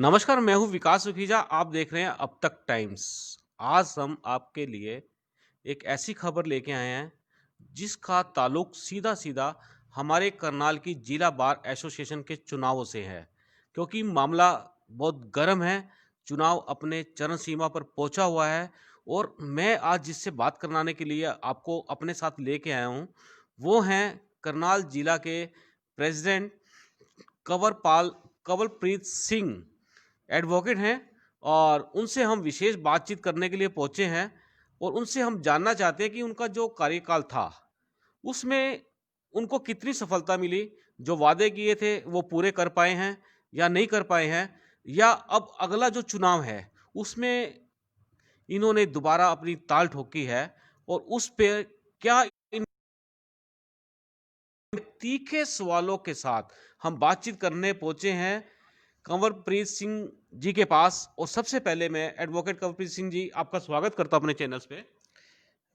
नमस्कार, मैं हूँ विकास सुखीजा, आप देख रहे हैं अब तक टाइम्स। आज हम आपके लिए एक ऐसी खबर लेके आए हैं, जिसका ताल्लुक सीधा-सीधा हमारे करनाल की जिला बार एसोसिएशन के चुनावों से है। क्योंकि मामला बहुत गर्म है, चुनाव अपने चरम सीमा पर पहुँचा हुआ है और मैं आज जिससे बात करवाने के लिए आपको अपने साथ लेके आया हूँ, वो हैं करनाल जिला के प्रेज़िडेंट कंवरपाल कंवरप्रीत सिंह। एडवोकेट हैं और उनसे हम विशेष बातचीत करने के लिए पहुँचे हैं और उनसे हम जानना चाहते हैं कि उनका जो कार्यकाल था, उसमें उनको कितनी सफलता मिली? जो वादे किए थे, वो पूरे कर पाए हैं या नहीं कर पाए हैं? या अब अगला जो चुनाव है, उसमें इन्होंने दोबारा अपनी ताल ठोकी है और उस पे क्या इन तीखे सवालों के साथ हम बातचीत करने पहुँचे हैं कंवरप्रीत सिंह जी के पास। और सबसे पहले मैं एडवोकेट कंवरप्रीत सिंह जी, आपका स्वागत करता हूं अपने चैनल्स पे।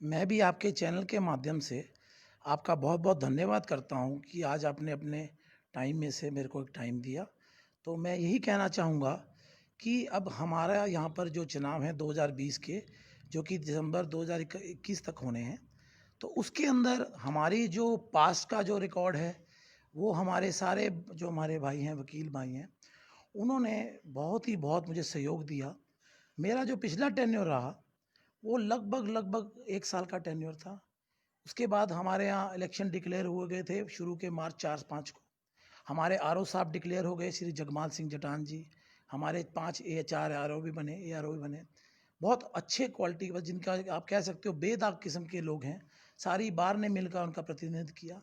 मैं भी आपके चैनल के माध्यम से आपका बहुत-बहुत धन्यवाद करता हूँ कि आज आपने अपने टाइम में से मेरे को एक टाइम दिया। तो मैं यही कहना चाहूँगा कि अब हमारा यहाँ पर जो चुनाव हैं 2020 के, जो कि दिसंबर 2021 तक होने हैं, तो उसके अंदर हमारी जो पास्ट का जो रिकॉर्ड है, वो हमारे सारे जो हमारे भाई हैं, वकील भाई हैं, उन्होंने बहुत मुझे सहयोग दिया। मेरा जो पिछला टेन्योर रहा, वो लगभग 1 साल का टेन्योर था। उसके बाद हमारे यहाँ इलेक्शन डिक्लेयर हुए गए थे शुरू के मार्च 4-5 को। हमारे आरओ साहब डिक्लेयर हो गए, श्री जगमाल सिंह जटान जी। हमारे 5 4 आरओ भी बने, एआरओ भी बने। बहुत अच्छे क्वालिटी के, जिनका आप कह सकते हो बेदाग किस्म के लोग हैं। सारी बार ने मिलकर उनका प्रतिनिधित्व किया।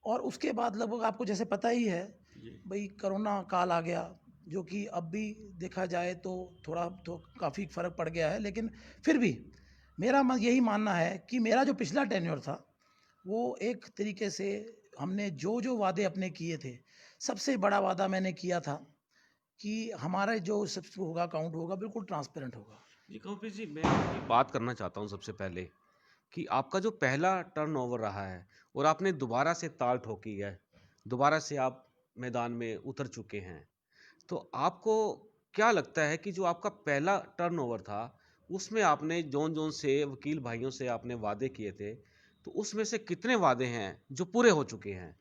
और उसके बाद लगभग आपको जैसे पता ही है, जी। भई कोरोना काल आ गया, जो कि अब भी देखा जाए तो थोड़ा तो काफ़ी फ़र्क पड़ गया है, लेकिन फिर भी मेरा यही मानना है कि मेरा जो पिछला टेन्योर था, वो एक तरीके से हमने जो वादे अपने किए थे, सबसे बड़ा वादा मैंने किया था कि हमारा जो सब होगा, अकाउंट होगा, बिल्कुल ट्रांसपेरेंट होगा। जी कंवरप्रीत जी, मैं आपकी बात करना चाहता हूँ सबसे पहले कि आपका जो पहला टर्नओवर रहा है और आपने दोबारा से ताल ठोकी है, दोबारा से आप मैदान में उतर चुके हैं। तो आपको क्या लगता है कि जो आपका पहला टर्नओवर था, उसमें आपने जौन-जौन से वकील भाइयों से आपने वादे किए थे, तो उसमें से कितने वादे हैं जो पूरे हो चुके हैं?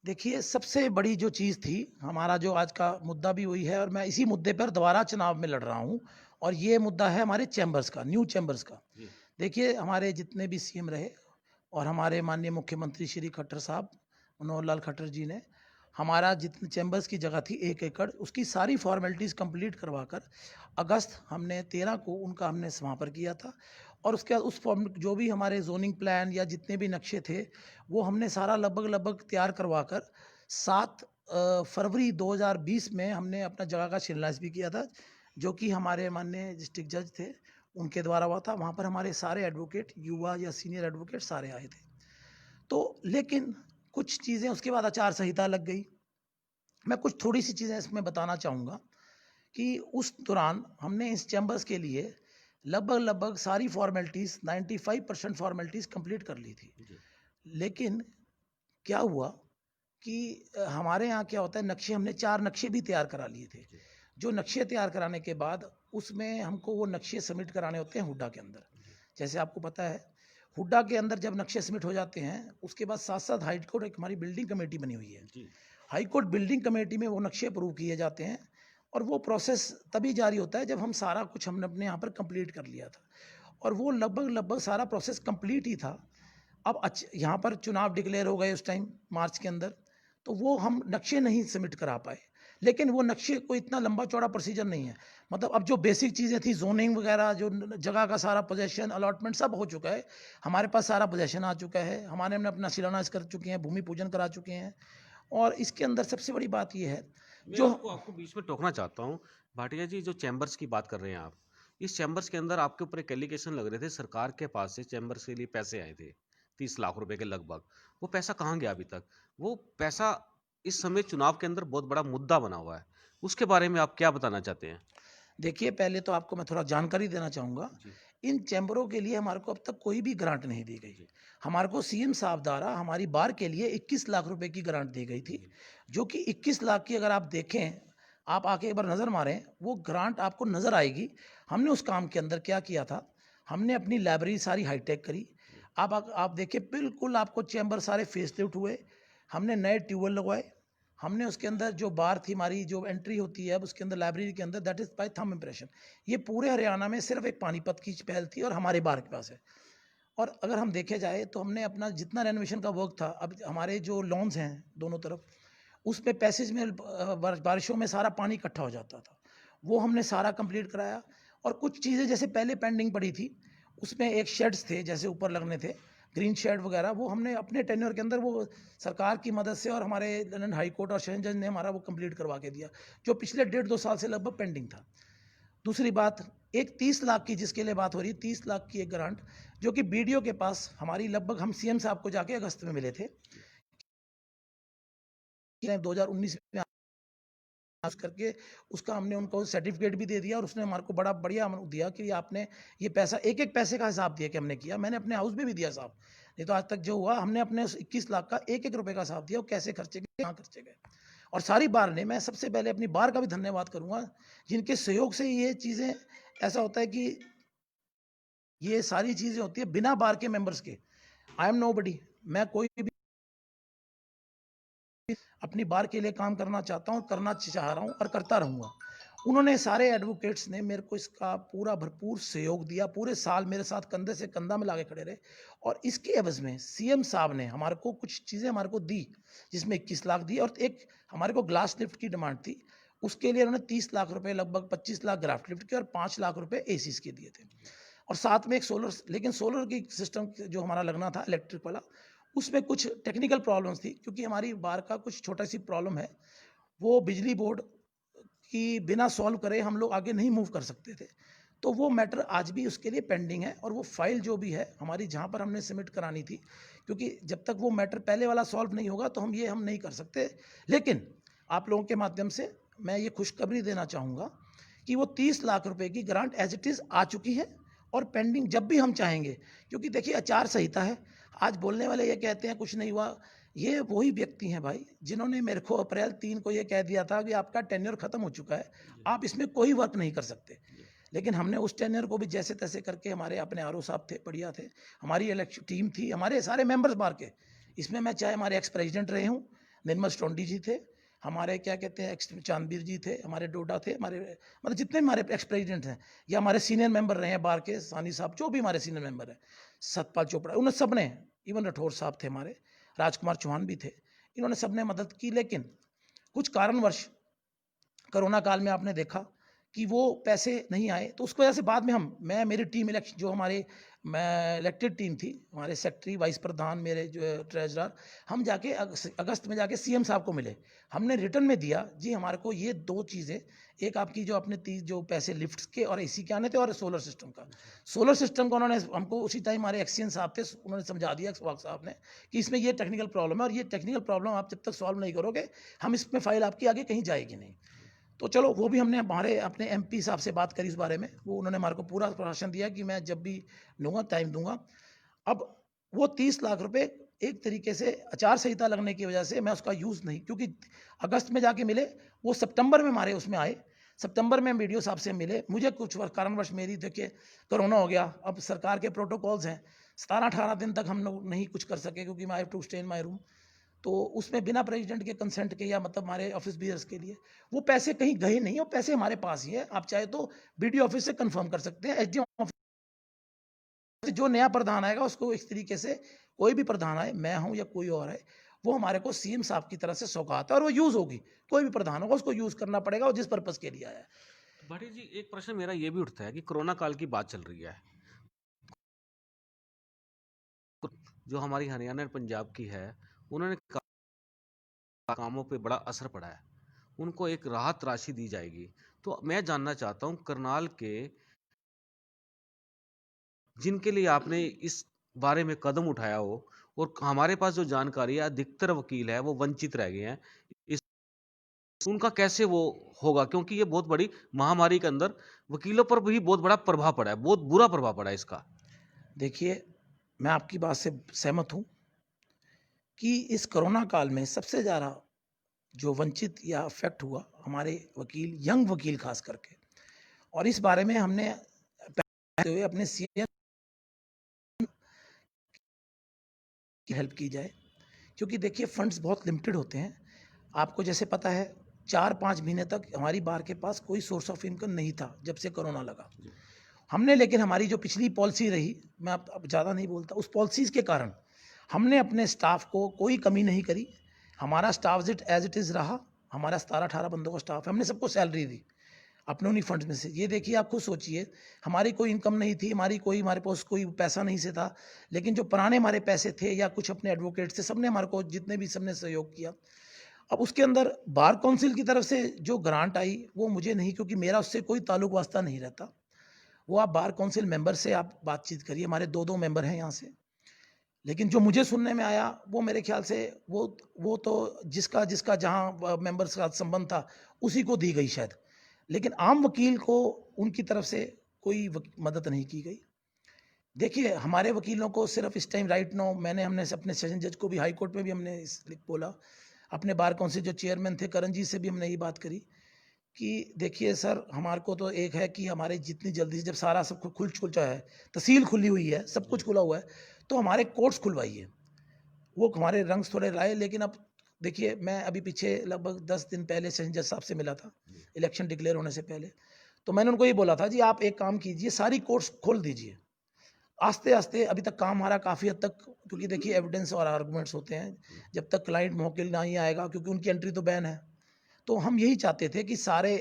देखिए, सबसे बड़ी जो चीज़ थी, हमारा जो आज का मुद्दा भी वही है और मैं इसी मुद्दे पर दोबारा चुनाव में लड़ रहा हूँ और ये मुद्दा है हमारे चैम्बर्स का, न्यू चैम्बर्स का। जी। देखिए, हमारे जितने भी सीएम रहे और हमारे माननीय मुख्यमंत्री श्री खट्टर साहब, मनोहर लाल खट्टर जी ने हमारा जितने चैम्बर्स की जगह थी 1 एकड़, उसकी सारी फ़ॉर्मेलिटीज़ कंप्लीट करवाकर अगस्त हमने 13 को उनका हमने समापन किया था। और उसके बाद उस फॉर्म जो भी हमारे ज़ोनिंग प्लान या जितने भी नक्शे थे, वो हमने सारा लगभग तैयार करवाकर 7 फरवरी 2020 में हमने अपना जगह का शिलान्यास भी किया था, जो कि हमारे माननीय डिस्ट्रिक्ट जज थे, उनके द्वारा हुआ था। वहाँ पर हमारे सारे एडवोकेट, युवा या सीनियर एडवोकेट सारे आए थे। तो लेकिन कुछ चीज़ें उसके बाद आचार संहिता लग गई। मैं कुछ थोड़ी-सी चीज़ें इसमें बताना चाहूँगा कि उस दौरान हमने इस चैम्बर्स के लिए लगभग सारी फ़ॉर्मेलिटीज़ 95% फ़ॉर्मेलिटीज़ कंप्लीट कर ली थी। जी। लेकिन क्या हुआ कि हमारे यहाँ क्या होता है, नक्शे हमने 4 नक्शे भी तैयार करा लिए थे। जी। जो नक्शे तैयार कराने के बाद उसमें हमको वो नक्शे सबमिट कराने होते हैं हुड्डा के अंदर। जी। जैसे आपको पता है, हुड्डा के अंदर जब नक्शे सबमिट हो जाते हैं, उसके बाद साथ-साथ हाई कोर्ट एक हमारी बिल्डिंग कमेटी बनी हुई है। जी। हाई कोर्ट बिल्डिंग कमेटी में वो नक्शे अप्रूव किए जाते हैं और वो प्रोसेस तभी जारी होता है जब हम सारा कुछ हमने अपने यहाँ पर कंप्लीट कर लिया था। और वो लगभग सारा प्रोसेस कंप्लीट ही था। अब यहाँ पर चुनाव डिक्लेयर हो गए उस टाइम मार्च के अंदर, तो वो हम नक्शे नहीं सबमिट करा पाए। लेकिन वो नक्शे कोई इतना लंबा चौड़ा प्रोसीजर नहीं है। मतलब अब जो बेसिक चीज़ें थी, ज़ोनिंग वगैरह, जो जगह का सारा पोजेशन अलॉटमेंट सब हो चुका है। हमारे पास सारा पोजेशन आ चुका है, हमारे हमने अपना शिलान्यास कर चुके हैं, भूमि पूजन करा चुके हैं। और इसके अंदर सबसे बड़ी बात ये है मैं जो आपको आपको बीच में टोकना चाहता हूँ। भाटिया जी, जो चैम्बर्स की बात कर रहे हैं आप, इस चैम्बर्स के अंदर आपके ऊपर एक एलिगेशन लग रहे थे, सरकार के पास से चैम्बर्स के लिए पैसे आए थे, 30 लाख रुपए के लगभग। वो पैसा कहाँ गया अभी तक? वो पैसा इस समय चुनाव के अंदर बहुत बड़ा मुद्दा बना हुआ है। उसके बारे में आप क्या बताना चाहते हैं? देखिए, पहले तो आपको मैं थोड़ा जानकारी देना चाहूँगा। जी। इन चैम्बरों के लिए हमारे को अब तक कोई भी ग्रांट नहीं दी गई। जी। हमारे को सीएम साहब द्वारा हमारी बार के लिए 21 लाख रुपए की ग्रांट दी गई थी, जी। जो कि 21 लाख की अगर आप देखें, आप आके एक बार नज़र मारें, वो ग्रांट आपको नज़र आएगी। हमने उस काम के अंदर क्या किया था, हमने अपनी लाइब्रेरी सारी हाईटेक करी। आप देखिए बिल्कुल आपको चैम्बर सारे फेसलिफ्ट हुए। हमने नए ट्यूबवेल लगवाए। हमने उसके अंदर जो बार थी हमारी जो एंट्री होती है अब उसके अंदर लाइब्रेरी के अंदर that is by thumb impression. ये पूरे हरियाणा में सिर्फ एक पानीपत की पहल थी और हमारे बार के पास है। और अगर हम देखे जाए तो हमने अपना जितना रेनोवेशन का वर्क था, अब हमारे जो लॉन्स हैं दोनों तरफ, उसमें पैसेज में बारिशों में सारा पानी इकट्ठा हो जाता था। वो हमने सारा कंप्लीट कराया। और कुछ चीज़ें जैसे पहले पेंडिंग पड़ी थी, उसमें एक शेड्स थे जैसे ऊपर लगने थे, ग्रीन शेड वगैरह, वो हमने अपने टेन्योर के अंदर वो सरकार की मदद से और हमारे लंदन हाई कोर्ट और सेशन जज ने हमारा वो कंप्लीट करवा के दिया, जो पिछले 1.5-2 साल से लगभग पेंडिंग था। दूसरी बात, एक 30 लाख की जिसके लिए बात हो रही है, 30 लाख की एक ग्रांट जो कि बीडीओ के पास हमारी लगभग हम सीएम साहब को जाके अगस्त में मिले थे। 2019 में पास करके उसका हमने उनको सर्टिफिकेट भी दे दिया और उसने हमारे को बड़ा बढ़िया दिया कि आपने ये पैसा एक-एक पैसे का हिसाब दिया कि हमने किया। मैंने अपने हाउस में भी दिया साहब। नहीं तो आज तक जो हुआ हमने अपने उस 21 लाख का एक-एक रुपए का हिसाब दिया, वो कैसे खर्चे गए, कहाँ खर्चे गए। और सारी बार ने, मैं सबसे पहले अपनी बार का भी धन्यवाद करूँगा, जिनके सहयोग से ये चीज़ें ऐसा होता है कि ये सारी चीज़ें होती है बिना बार के मेंबर्स के। आई एम नोबडी, मैं कोई भी अपनी बार के लिए काम करना चाहता हूँ, करना चाह रहा हूँ और करता रहूँगा। उन्होंने सारे एडवोकेट्स ने मेरे को इसका पूरा भरपूर सहयोग दिया, पूरे साल मेरे साथ कंधे से कंधा मिला के खड़े रहे। और इसके एवज़ में सीएम साहब ने हमारे को कुछ चीज़ें हमारे को दी, जिसमें 21 लाख दी और एक हमारे को ग्लास लिफ्ट की डिमांड थी। उसके लिए उन्होंने 30 लाख रुपए, लगभग 25 लाख ग्राफ्ट लिफ्ट के और 5 लाख रुपए एसीज़ के दिए थे। और साथ में एक सोलर, लेकिन सोलर की सिस्टम जो हमारा लगना था इलेक्ट्रिक वाला, उसमें कुछ टेक्निकल प्रॉब्लम्स थी, क्योंकि हमारी बार का कुछ छोटा-सी प्रॉब्लम है। वो बिजली बोर्ड की बिना सॉल्व करे हम लोग आगे नहीं मूव कर सकते थे। तो वो मैटर आज भी उसके लिए पेंडिंग है और वो फाइल जो भी है हमारी जहाँ पर हमने सबमिट करानी थी, क्योंकि जब तक वो मैटर पहले वाला सॉल्व नहीं होगा तो हम नहीं कर सकते। लेकिन आप लोगों के माध्यम से मैं ये खुशखबरी देना चाहूँगा कि वो 30 लाख रुपए की ग्रांट एज़ इट इज़ आ चुकी है और पेंडिंग जब भी हम चाहेंगे, क्योंकि देखिए आचार संहिता है। आज बोलने वाले ये कहते हैं कुछ नहीं हुआ, ये वही व्यक्ति हैं भाई जिन्होंने मेरे को अप्रैल 3 को ये कह दिया था कि आपका टेन्योर खत्म हो चुका है, आप इसमें कोई वर्क नहीं कर सकते। लेकिन हमने उस टेन्योर को भी जैसे तैसे करके, हमारे अपने आरओ साहब थे, बढ़िया थे, हमारी इलेक्शन टीम थी, हमारे सारे मेंबर्स बार के, इसमें मैं चाहे हमारे एक्स प्रेसिडेंट रहे हूँ, निर्मल स्टोंडी जी थे, हमारे क्या कहते हैं एक्स चांदबीर जी थे, हमारे डोडा थे, हमारे मतलब जितने भी हमारे एक्स प्रेसिडेंट हैं या हमारे सीनियर मेंबर रहे हैं बार के, सानी साहब, जो भी हमारे सीनियर मेंबर हैं, सतपाल चोपड़ा, उन सब ने, इवन राठौर साहब थे हमारे, राजकुमार चौहान भी थे, इन्होंने सबने मदद की। लेकिन कुछ कारणवश कोरोना काल में आपने देखा कि वो पैसे नहीं आए, तो उसकी वजह से बाद में मैं मेरी टीम इलेक्शन जो हमारे मैं इलेक्टेड टीम थी, हमारे सेक्रेटरी, वाइस प्रधान, मेरे जो ट्रेजरर, हम जाके अगस्त में जाके सीएम साहब को मिले। हमने रिटर्न में दिया जी हमारे को ये 2 चीज़ें, एक आपकी जो अपने 30 जो पैसे लिफ्ट्स के और एसी के आने थे और सोलर सिस्टम का। सोलर सिस्टम का उन्होंने हमको उसी टाइम, हमारे एक्सीएन साहब थे, उन्होंने समझा दिया स्वाग साहब ने कि इसमें ये टेक्निकल प्रॉब्लम है और ये टेक्निकल प्रॉब्लम आप जब तक सॉल्व नहीं करोगे, हम इसमें फाइल आपकी आगे कहीं जाएगी नहीं। तो चलो वो भी हमने हमारे अपने एमपी साहब से बात करी इस बारे में, वो उन्होंने हमारे को पूरा प्रशासन दिया कि मैं जब भी लूँगा टाइम दूँगा। अब वो 30 लाख रुपए एक तरीके से आचार संहिता लगने की वजह से मैं उसका यूज़ नहीं, क्योंकि अगस्त में जाके मिले, वो सितंबर में हमारे उसमें आए, सितंबर में बीडीओ साहब से मिले। मुझे कुछ कारणवश मेरी देखिए कोरोना हो गया, अब सरकार के प्रोटोकॉल्स हैं, 17-18 दिन तक हम लोग नहीं कुछ कर सके क्योंकि I have to stay in my room. तो उसमें बिना प्रेसिडेंट के कंसेंट के या मतलब हमारे ऑफिस बियर्स के लिए वो पैसे कहीं गए नहीं, और पैसे हमारे पास ही है। आप चाहे तो बीडीओ ऑफिस से कंफर्म कर सकते हैं, एसडीएम ऑफिस, जो नया प्रधान आएगा उसको इस तरीके से, कोई भी प्रधान आए, मैं हूं या कोई और है, वो हमारे को सीएम साहब की तरफ से सौगात है और वो यूज होगी। कोई भी प्रधान होगा उसको यूज करना पड़ेगा और जिस पर्पज के लिए आया है। भाटी जी, एक प्रश्न मेरा ये भी उठता है कि कोरोना काल की बात चल रही है, जो हमारी हरियाणा और पंजाब की है, उन्होंने कामों पे बड़ा असर पड़ा है, उनको एक राहत राशि दी जाएगी। तो मैं जानना चाहता हूँ करनाल के, जिनके लिए आपने इस बारे में कदम उठाया हो, और हमारे पास जो जानकारी है अधिकतर वकील है वो वंचित रह गए हैं, इस उनका कैसे वो होगा, क्योंकि ये बहुत बड़ी महामारी के अंदर वकीलों पर भी बहुत बड़ा प्रभाव पड़ा है, बहुत बुरा प्रभाव पड़ा है इसका। देखिए, मैं आपकी बात से सहमत हूँ कि इस कोरोना काल में सबसे ज़्यादा जो वंचित या अफेक्ट हुआ हमारे वकील, यंग वकील खास करके। और इस बारे में हमने पहले हुए अपने सीएम की हेल्प की जाए, क्योंकि देखिए फंड्स बहुत लिमिटेड होते हैं। आपको जैसे पता है 4-5 महीने तक हमारी बार के पास कोई सोर्स ऑफ इनकम नहीं था जब से कोरोना लगा। हमने लेकिन हमारी जो पिछली पॉलिसी रही, मैं अब ज़्यादा नहीं बोलता, उस पॉलिसीज़ के कारण हमने अपने स्टाफ को कोई कमी नहीं करी। हमारा स्टाफ एज इट इज़ रहा। हमारा 17-18 बंदों का स्टाफ है। हमने सबको सैलरी दी अपने उन्हीं फंड्स में से। ये देखिए, आप खुद सोचिए, हमारी कोई इनकम नहीं थी, हमारे पास कोई पैसा नहीं से था, लेकिन जो पुराने हमारे पैसे थे या कुछ अपने एडवोकेट थे, सबने हमारे को जितने भी सबने सहयोग किया। अब उसके अंदर बार काउंसिल की तरफ से जो ग्रांट आई वो मुझे नहीं, क्योंकि मेरा उससे कोई ताल्लुक वास्ता नहीं रहता। वो आप बार काउंसिल मेंबर से आप बातचीत करिए। हमारे 2-2 मेंबर हैं यहाँ से। लेकिन जो मुझे सुनने में आया वो मेरे ख्याल से वो तो जिसका जिसका जहाँ मेंबर्स का संबंध था उसी को दी गई शायद। लेकिन आम वकील को उनकी तरफ से कोई मदद नहीं की गई। देखिए, हमारे वकीलों को सिर्फ इस टाइम राइट नाउ हमने अपने सेशन जज को भी, हाई कोर्ट में भी हमने बोला, अपने बार काउंसिल जो चेयरमैन थे करण जी से भी हमने ये बात करी कि देखिए सर, हमारे को तो एक है कि हमारे जितनी जल्दी से, जब सारा सब खुल चुका है, तहसील खुली हुई है, सब कुछ खुला हुआ है, तो हमारे कोर्ट्स खुलवाइए। वो हमारे रंग थोड़े लाए, लेकिन अब देखिए, मैं अभी पीछे लगभग 10 दिन पहले सेशन जज साहब से मिला था, इलेक्शन डिक्लेयर होने से पहले। तो मैंने उनको ये बोला था, जी आप एक काम कीजिए, सारी कोर्ट्स खोल दीजिए। आस्ते आस्ते अभी तक काम हमारा काफ़ी हद तक, क्योंकि देखिए एविडेंस और आर्गूमेंट्स होते हैं, जब तक क्लाइंट मौके नहीं आएगा, क्योंकि उनकी एंट्री तो बैन है। तो हम यही चाहते थे कि सारे,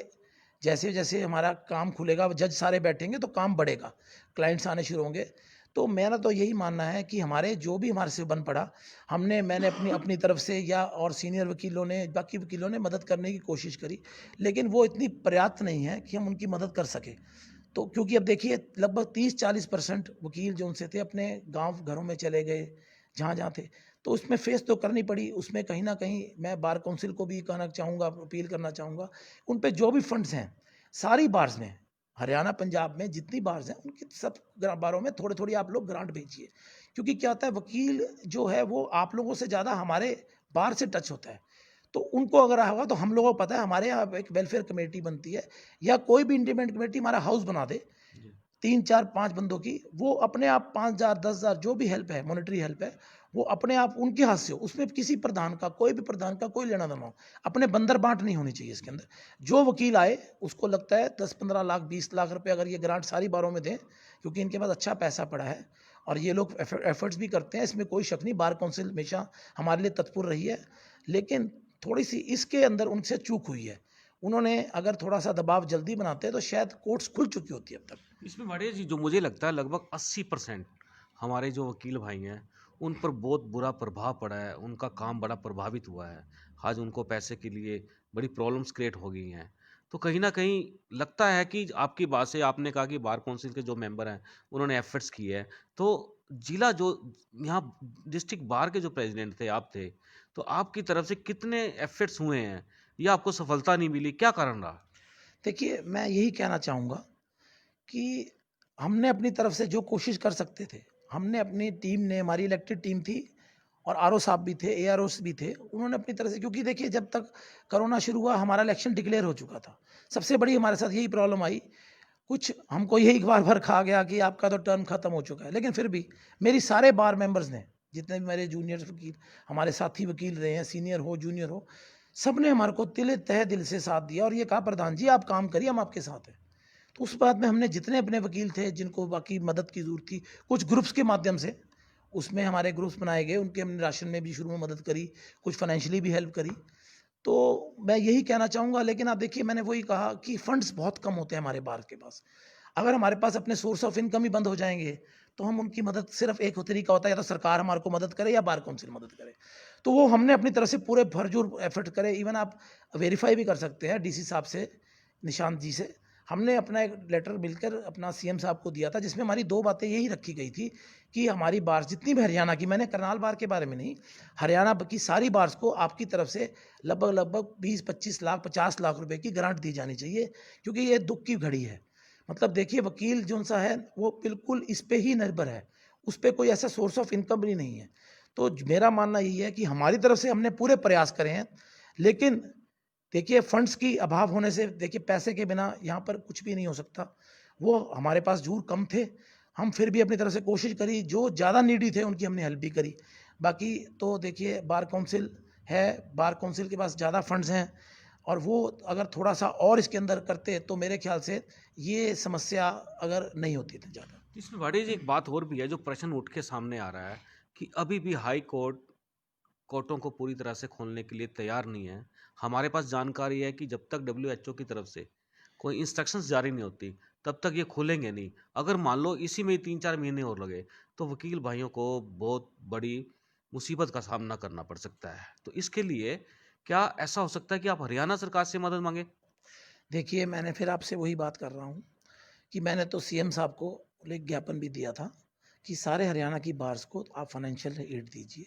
जैसे जैसे हमारा काम खुलेगा, जज सारे बैठेंगे तो काम बढ़ेगा, क्लाइंट्स आने शुरू होंगे। तो मेरा तो यही मानना है कि हमारे जो भी हमारे से बन पड़ा, मैंने अपनी अपनी तरफ से या और सीनियर वकीलों ने, बाकी वकीलों ने मदद करने की कोशिश करी, लेकिन वो इतनी पर्याप्त नहीं है कि हम उनकी मदद कर सकें। तो क्योंकि अब देखिए लगभग 30-40% वकील जो उनसे थे अपने गाँव घरों में चले गए, जहाँ-जहाँ थे। तो उसमें फेस तो करनी पड़ी। उसमें कहीं न कहीं मैं बार काउंसिल को भी कहना चाहूँगा, अपील करना चाहूँगा, उन पे जो भी फंड्स हैं, सारी बार्स में, हरियाणा, पंजाब में जितनी बार्स हैं, उनकी सब बारों में थोड़ी-थोड़ी आप लोग ग्रांट भेजिए। क्योंकि क्या होता है, वकील जो है वो आप लोगों से ज़्यादा हमारे बार से टच होता है। तो उनको अगर होगा, तो हम लोगों को पता है, हमारे यहाँ एक वेलफेयर कमेटी बनती है या कोई भी इंडिपेंडेंट कमेटी हमारा हाउस बना दे, 3-4-5 बंदों की, वो अपने आप 5,000 10,000 जो भी हेल्प है, मॉनेटरी हेल्प है, वो अपने आप उनके हाथ से हो। उसमें किसी प्रधान का, कोई भी प्रधान का कोई लेना देना हो। अपने बंदर बांट नहीं होनी चाहिए इसके अंदर। जो वकील आए उसको लगता है 10-15 लाख 20 लाख रुपए अगर ये ग्रांट सारी बारों में दें, क्योंकि इनके पास अच्छा पैसा पड़ा है और ये लोग एफर्ट्स भी करते हैं, इसमें कोई शक नहीं। बार काउंसिल हमेशा हमारे लिए तत्पर रही है, लेकिन थोड़ी सी इसके अंदर उनसे चूक हुई है। उन्होंने अगर थोड़ा सा दबाव जल्दी बनाते तो शायद कोर्ट्स खुल चुकी होती अब तक। इसमें बड़े जी, जो मुझे लगता है लगभग 80% हमारे जो वकील भाई हैं उन पर बहुत बुरा प्रभाव पड़ा है, उनका काम बड़ा प्रभावित हुआ है। आज उनको पैसे के लिए बड़ी प्रॉब्लम्स क्रिएट हो गई हैं। तो कहीं न कहीं लगता है कि आपकी बात से, आपने कहा कि बार काउंसिल के जो मेंबर हैं उन्होंने एफर्ट्स किए हैं। तो जिला जो यहाँ डिस्ट्रिक्ट बार के जो प्रेज़िडेंट थे, आप थे, तो आपकी तरफ से कितने एफर्ट्स हुए हैं या आपको सफलता नहीं मिली? क्या कारण रहा? देखिए, मैं यही कहना चाहूँगा कि हमने अपनी तरफ से जो कोशिश कर सकते थे, हमने अपनी टीम ने, हमारी इलेक्टेड टीम थी और आरओ साहब भी थे, एआरओस भी थे, उन्होंने अपनी तरफ से, क्योंकि देखिए जब तक कोरोना शुरू हुआ हमारा इलेक्शन डिक्लेयर हो चुका था। सबसे बड़ी हमारे साथ यही प्रॉब्लम आई, कुछ हमको यही बार-बार कहा गया कि आपका तो टर्म खत्म हो चुका है। लेकिन फिर भी मेरी सारे बार मेंबर्स ने, जितने भी मेरे जूनियर वकील, हमारे साथी वकील रहे हैं, सीनियर हो, जूनियर हो, सबने हमारे को तहे दिल से साथ दिया और ये कहा, प्रधान जी आप काम करिए, हम आपके साथ हैं। तो उस बात में हमने जितने अपने वकील थे जिनको बाकी मदद की ज़रूरत थी, कुछ ग्रुप्स के माध्यम से, उसमें हमारे ग्रुप्स बनाए गए, उनके हमने राशन में भी शुरू में मदद करी, कुछ फाइनेंशियली भी हेल्प करी। तो मैं यही कहना चाहूँगा, लेकिन आप देखिए, मैंने वही कहा कि फंड्स बहुत कम होते हैं हमारे बार के पास। अगर हमारे पास अपने सोर्स ऑफ इनकम ही बंद हो जाएँगे, तो हम उनकी मदद, सिर्फ एक तरीका होता है, या तो सरकार हमारे को मदद करे या बार काउंसिल मदद करे। तो वो हमने अपनी तरफ से पूरे भरपूर एफर्ट करे। इवन आप वेरीफाई भी कर सकते हैं डीसी साहब से, निशांत जी से। हमने अपना एक लेटर मिलकर अपना सीएम साहब को दिया था, जिसमें हमारी 2 बातें यही रखी गई थी कि हमारी बार्स जितनी भी हरियाणा की, मैंने करनाल बार के बारे में नहीं, हरियाणा की सारी बार्स को आपकी तरफ से लगभग 20-25 लाख 50 लाख रुपए की ग्रांट दी जानी चाहिए, क्योंकि ये दुःख की घड़ी है। मतलब देखिए, वकील जो-सा है वो बिल्कुल इस पे ही निर्भर है, उस पे कोई ऐसा सोर्स ऑफ इनकम भी नहीं है। तो मेरा मानना यही है कि हमारी तरफ से हमने पूरे प्रयास करे हैं, लेकिन देखिए फंड्स की अभाव होने से देखिए पैसे के बिना यहाँ पर कुछ भी नहीं हो सकता। वो हमारे पास ज़रूर कम थे, हम फिर भी अपनी तरफ से कोशिश करी, जो ज़्यादा नीडी थे उनकी हमने हेल्प भी करी। बाकी तो देखिए बार काउंसिल है, बार काउंसिल के पास ज़्यादा फंड्स हैं और वो अगर थोड़ा-सा और इसके अंदर करते तो मेरे ख़्याल से ये समस्या अगर नहीं होती थी ज़्यादा। इसमें भाटी जी एक बात और भी है जो प्रश्न उठ के सामने आ रहा है कि अभी भी हाई कोर्ट कोर्टों को पूरी तरह से खोलने के लिए तैयार नहीं है। हमारे पास जानकारी है कि जब तक डब्ल्यूएचओ की तरफ से कोई इंस्ट्रक्शंस जारी नहीं होती, तब तक ये खोलेंगे नहीं। अगर मान लो इसी में 3-4 महीने और लगे, तो वकील भाइयों को बहुत बड़ी मुसीबत का सामना करना पड़ सकता है। तो इसके लिए क्या ऐसा हो सकता है कि आप हरियाणा सरकार से मदद माँगे? देखिए मैंने फिर आपसे वही बात कर रहा हूँ कि मैंने तो सीएम साहब को एक ज्ञापन भी दिया था कि सारे हरियाणा की बार्स को आप फाइनेंशियल एड दीजिए।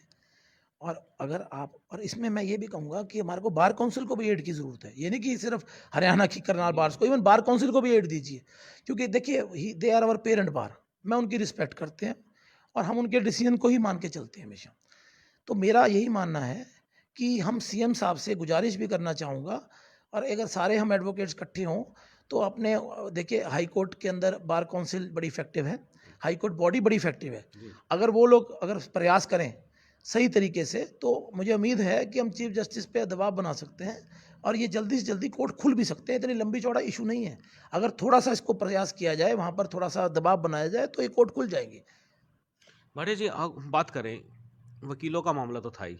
और अगर आप और इसमें मैं ये भी कहूँगा कि हमारे को बार काउंसिल को भी एड की ज़रूरत है। ये नहीं कि सिर्फ़ हरियाणा की करनाल बार्स को, इवन बार काउंसिल को भी एड दीजिए। क्योंकि देखिए दे आर आवर पेरेंट बार। मैं उनकी रिस्पेक्ट करते हैं और हम उनके डिसीज़न को ही मान के चलते हैं हमेशा। तो मेरा यही मानना है कि हम सीएम साहब से गुज़ारिश भी करना चाहूँगा और अगर सारे हम एडवोकेट्स इकट्ठे हों, तो अपने देखिए हाई कोर्ट के अंदर बार काउंसिल बड़ी इफ़ेक्टिव है, हाई कोर्ट बॉडी बड़ी इफ़ेक्टिव है। जी। अगर वो लोग अगर प्रयास करें सही तरीके से, तो मुझे उम्मीद है कि हम चीफ जस्टिस पे दबाव बना सकते हैं और ये जल्दी से जल्दी कोर्ट खुल भी सकते हैं। इतनी लंबी चौड़ा इशू नहीं है। अगर थोड़ा-सा इसको प्रयास किया जाए, वहाँ पर थोड़ा-सा दबाव बनाया जाए, तो ये कोर्ट खुल जाएँगी। भाटिया जी बात करें, वकीलों का मामला तो था ही।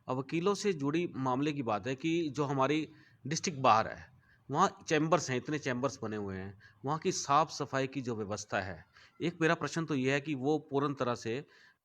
अब वकीलों से जुड़ी मामले की बात है कि जो हमारी डिस्ट्रिक्ट बार है, वहाँ चैम्बर्स हैं, इतने चैम्बर्स बने हुए हैं, वहाँ की साफ सफाई की जो व्यवस्था है, एक मेरा प्रश्न तो ये है कि वो पूर्ण तरह से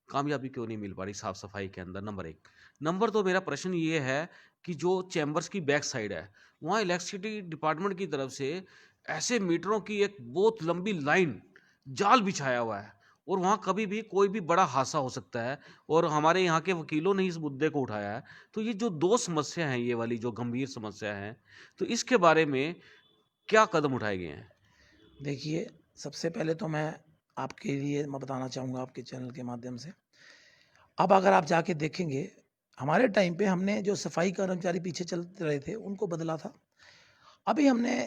कामयाबी क्यों नहीं मिल पा रही साफ सफाई के अंदर, नंबर एक। नंबर दो, मेरा प्रश्न ये है कि जो चैम्बर्स की बैक साइड है, वहाँ इलेक्ट्रिसिटी डिपार्टमेंट की तरफ से ऐसे मीटरों की एक बहुत लंबी लाइन, जाल बिछाया हुआ है और वहाँ कभी भी कोई भी बड़ा हादसा हो सकता है और हमारे यहाँ के वकीलों ने इस मुद्दे को उठाया है। तो ये जो 2 समस्या हैं, ये वाली जो गंभीर समस्या है, तो इसके बारे में क्या कदम उठाए गए हैं? देखिए, सबसे पहले तो मैं बताना चाहूँगा आपके चैनल के माध्यम से। अब अगर आप जाके देखेंगे, हमारे टाइम पे हमने जो सफाई कर्मचारी पीछे चल रहे थे, उनको बदला था। अभी हमने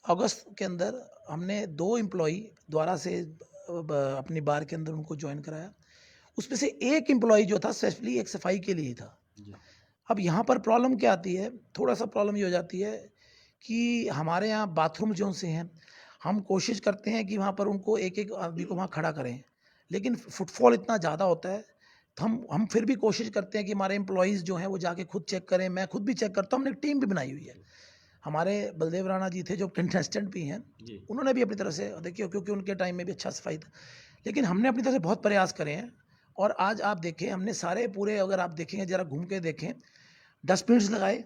अगस्त के अंदर हमने 2 एम्प्लॉयी द्वारा से अपनी बार के अंदर उनको जॉइन कराया। उसमें से 1 एम्प्लॉयी जो था स्पेशली एक सफाई के लिए ही था। जी। अब यहाँ पर प्रॉब्लम क्या आती है, थोड़ा-सा प्रॉब्लम ये हो जाती है कि हमारे यहाँ बाथरूम जो से हैं, हम कोशिश करते हैं कि वहाँ पर उनको एक-एक आदमी को वहाँ खड़ा करें। लेकिन फुटफॉल इतना ज़्यादा होता है, तो हम फिर भी कोशिश करते हैं कि हमारे एम्प्लॉइज़ जो हैं वो जाके खुद चेक करें, मैं खुद भी चेक करता हूँ, हमने एक टीम भी बनाई हुई है। हमारे बलदेव राणा जी थे जो कंटेस्टेंट भी हैं, जी। उन्होंने भी अपनी तरफ से देखिए क्योंकि उनके टाइम में भी अच्छा सफाई था। लेकिन हमने अपनी तरफ से बहुत प्रयास करे हैं और आज आप देखें हमने सारे पूरे अगर आप देखेंगे ज़रा घूम के देखें, डस्टबिन्स लगाए,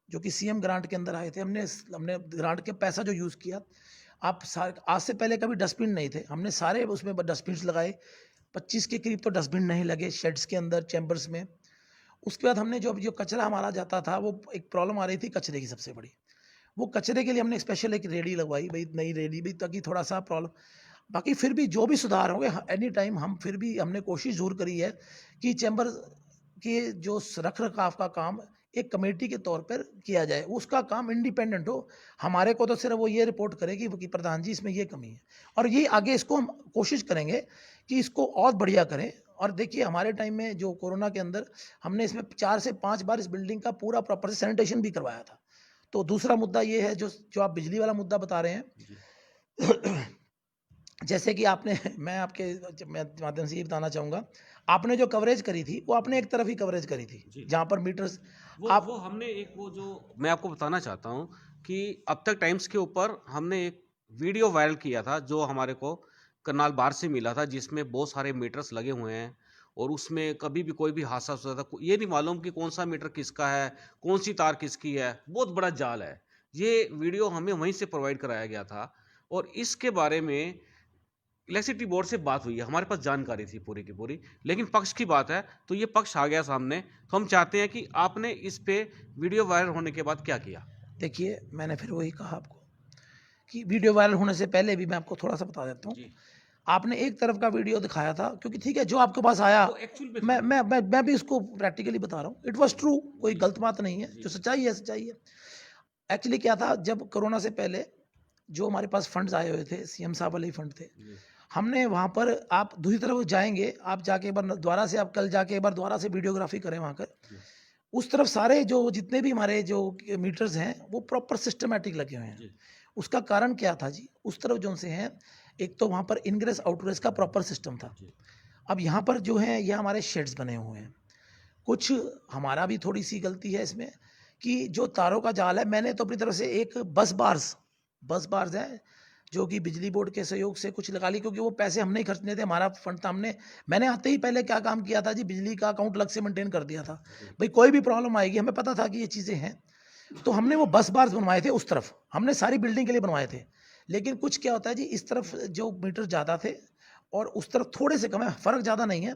जो कि सीएम ग्रांट के अंदर आए थे। हमने ग्रांट के पैसा जो यूज़ किया, आप सा आज से पहले कभी डस्टबिन नहीं थे। हमने सारे उसमें डस्टबिन्स लगाए, 25 के करीब तो डस्टबिन नहीं लगे शेड्स के अंदर, चैम्बर्स में। उसके बाद हमने जो कचरा हमारा जाता था, वो एक प्रॉब्लम आ रही थी कचरे की सबसे बड़ी। वो कचरे के लिए हमने स्पेशल एक रेडी लगवाई, भई नई रेडी भी, ताकि थोड़ा-सा प्रॉब्लम बाकी फिर भी जो भी सुधार होंगे एनी टाइम हम फिर भी हमने कोशिश ज़रूर करी है कि चैम्बर के जो रख-रखाव का काम एक कमेटी के तौर पर किया जाए। उसका काम इंडिपेंडेंट हो। हमारे को तो सिर्फ़ वो ये रिपोर्ट करे कि प्रधान जी इसमें ये कमी है और ये आगे इसको हम कोशिश करेंगे कि इसको और बढ़िया करें। और देखिए हमारे टाइम में जो कोरोना के अंदर हमने इसमें 4 से 5 बार इस बिल्डिंग का पूरा प्रॉपर से सैनिटेशन भी करवाया था। तो दूसरा मुद्दा ये है जो आप बिजली वाला मुद्दा बता रहे हैं। जी। जैसे कि आपने मैं आपके माध्यम से ये बताना चाहूँगा, आपने जो कवरेज करी थी, वो आपने एक तरफ ही कवरेज करी थी, जी। जहाँ पर मीटर्स आप वो हमने एक वो जो मैं आपको बताना चाहता हूँ कि अब तक टाइम्स के ऊपर हमने एक वीडियो वायरल किया था जो हमारे को करनाल बार से मिला था जिसमें बहुत सारे मीटर्स लगे हुए हैं और उसमें कभी भी कोई भी हादसा हो सकता था। ये नहीं मालूम कि कौन सा मीटर किसका है, कौन सी तार किसकी है, बहुत बड़ा जाल है। ये वीडियो हमें वहीं से प्रोवाइड कराया गया था और इसके बारे में इलेक्ट्रिसिटी बोर्ड से बात हुई है, हमारे पास जानकारी थी पूरी की पूरी। लेकिन पक्ष की बात है, तो ये पक्ष आ गया सामने, तो हम चाहते हैं कि आपने इस पे वीडियो वायरल होने के बाद क्या किया? देखिए, मैंने फिर वही कहा आपको कि वीडियो वायरल होने से पहले भी मैं आपको थोड़ा-सा बता देता हूँ। जी। आपने एक तरफ का वीडियो दिखाया था, क्योंकि ठीक है जो आपके पास आया, तो एक्चुअल में मैं भी इसको प्रैक्टिकली बता रहा हूँ, इट वाज ट्रू, कोई जी, गलत बात नहीं है, जी, जो सच्चाई है सच्चाई है। एक्चुअली क्या था, जब कोरोना से पहले जो हमारे पास फंड्स आए हुए थे, सीएम साहब वाले ही फंड थे, जी, हमने वहाँ पर, आप दूसरी तरफ जाएंगे, आप जाके एक बार दोबारा से, आप कल जाके एक बार दोबारा से वीडियोग्राफी करें वहाँ कर, जी, उस तरफ सारे जो जितने भी हमारे जो मीटर्स हैं वो प्रॉपर सिस्टमैटिक लगे हुए हैं। जी, उसका कारण क्या था जी, उस तरफ जो से हैं, एक तो वहाँ पर इनग्रेस आउटग्रेस का प्रॉपर सिस्टम था। जी, अब यहाँ पर जो है ये हमारे शेड्स बने हुए हैं। कुछ हमारा भी थोड़ी सी गलती है इसमें, कि जो तारों का जाल है, मैंने तो अपनी तरफ से एक बस बार्स है जो कि बिजली बोर्ड के सहयोग से कुछ लगा ली, क्योंकि वो पैसे हमने ही खर्चने थे, हमारा फंड था। मैंने आते ही पहले क्या काम किया था जी, बिजली का अकाउंट अलग से मेंटेन कर दिया था। जी, भाई कोई भी प्रॉब्लम आएगी, हमें पता था कि ये चीज़ें हैं, तो हमने वो बस बार्स बनवाए थे उस तरफ, हमने सारी बिल्डिंग के लिए बनवाए थे। लेकिन कुछ क्या होता है जी, इस तरफ जो मीटर ज़्यादा थे और उस तरफ थोड़े से कम है, फ़र्क ज़्यादा नहीं है,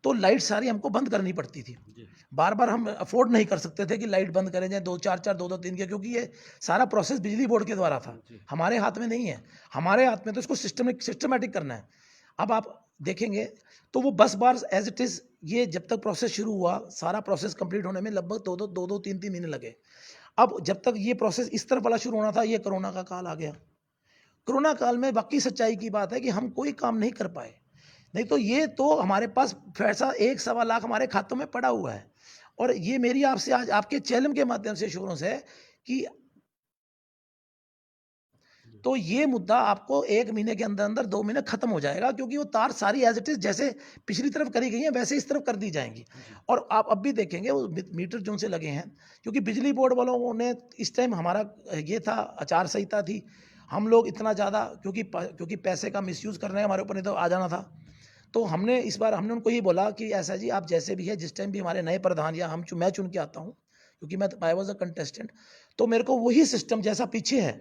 तो लाइट सारी हमको बंद करनी पड़ती थी। जी, बार बार हम अफोर्ड नहीं कर सकते थे कि लाइट बंद करें जाए, दो चार चार, दो दो, तीन के, क्योंकि ये सारा प्रोसेस बिजली बोर्ड के द्वारा था, जी, हमारे हाथ में नहीं है। हमारे हाथ में तो इसको सिस्टमेटिक करना है। अब आप देखेंगे तो वो बस बार एज इट इज़, ये जब तक प्रोसेस शुरू हुआ, सारा प्रोसेस कंप्लीट होने में लगभग दो दो तीन तीन महीने लगे। अब जब तक ये प्रोसेस इस तरफ वाला शुरू होना था, ये कोरोना का काल आ गया। कोरोना काल में वाकई सच्चाई की बात है कि हम कोई काम नहीं कर पाए, नहीं तो ये तो हमारे पास पैसा 1-1.25 लाख हमारे खातों में पड़ा हुआ है। और ये मेरी आपसे आज आपके चैनल के माध्यम से एश्योरेंस है कि जी, तो ये मुद्दा आपको 1 महीने के अंदर-अंदर, 2 महीने खत्म हो जाएगा, क्योंकि वो तार सारी एज़ इट इज़ जैसे पिछली तरफ करी गई हैं, वैसे इस तरफ कर दी जाएँगी। जी, और आप अब भी देखेंगे वो मीटर जो से लगे हैं, क्योंकि बिजली बोर्ड वालों ने इस टाइम हमारा ये था, आचार संहिता थी। हम लोग इतना ज़्यादा, क्योंकि पैसे का मिसयूज़ कर रहे हैं हमारे ऊपर, नहीं तो आ जाना था। तो हमने इस बार हमने उनको ये बोला कि ऐसा जी, आप जैसे भी है, जिस टाइम भी हमारे नए प्रधान या मैं चुन के आता हूँ, क्योंकि आई वाज़ अ कंटेस्टेंट, तो मेरे को वही सिस्टम जैसा पीछे है,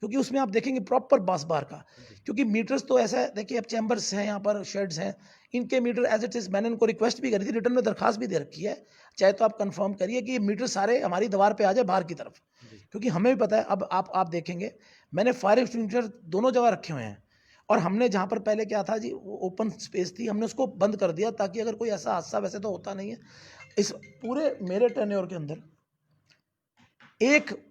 क्योंकि उसमें आप देखेंगे प्रॉपर बस बार का, जी, क्योंकि मीटर्स तो ऐसा है, देखिए अब चैम्बर्स हैं, यहाँ पर शेड्स हैं, इनके मीटर एज इट इज़, मैंने इनको रिक्वेस्ट भी करी थी, रिटर्न में दरखास्त भी दे रखी है, चाहे तो आप कंफर्म करिए कि ये मीटर सारे हमारी दीवार पे आ जाए बाहर की तरफ, जी, क्योंकि हमें भी पता है। अब आप देखेंगे, मैंने फायर एक्सटिंग्विशर दोनों जगह रखे हुए हैं, और हमने जहाँ पर पहले क्या था जी, ओपन स्पेस थी, हमने उसको बंद कर दिया, ताकि अगर कोई ऐसा हादसा, वैसे तो होता नहीं है इस पूरे मेरे टेन्योर के अंदर, एक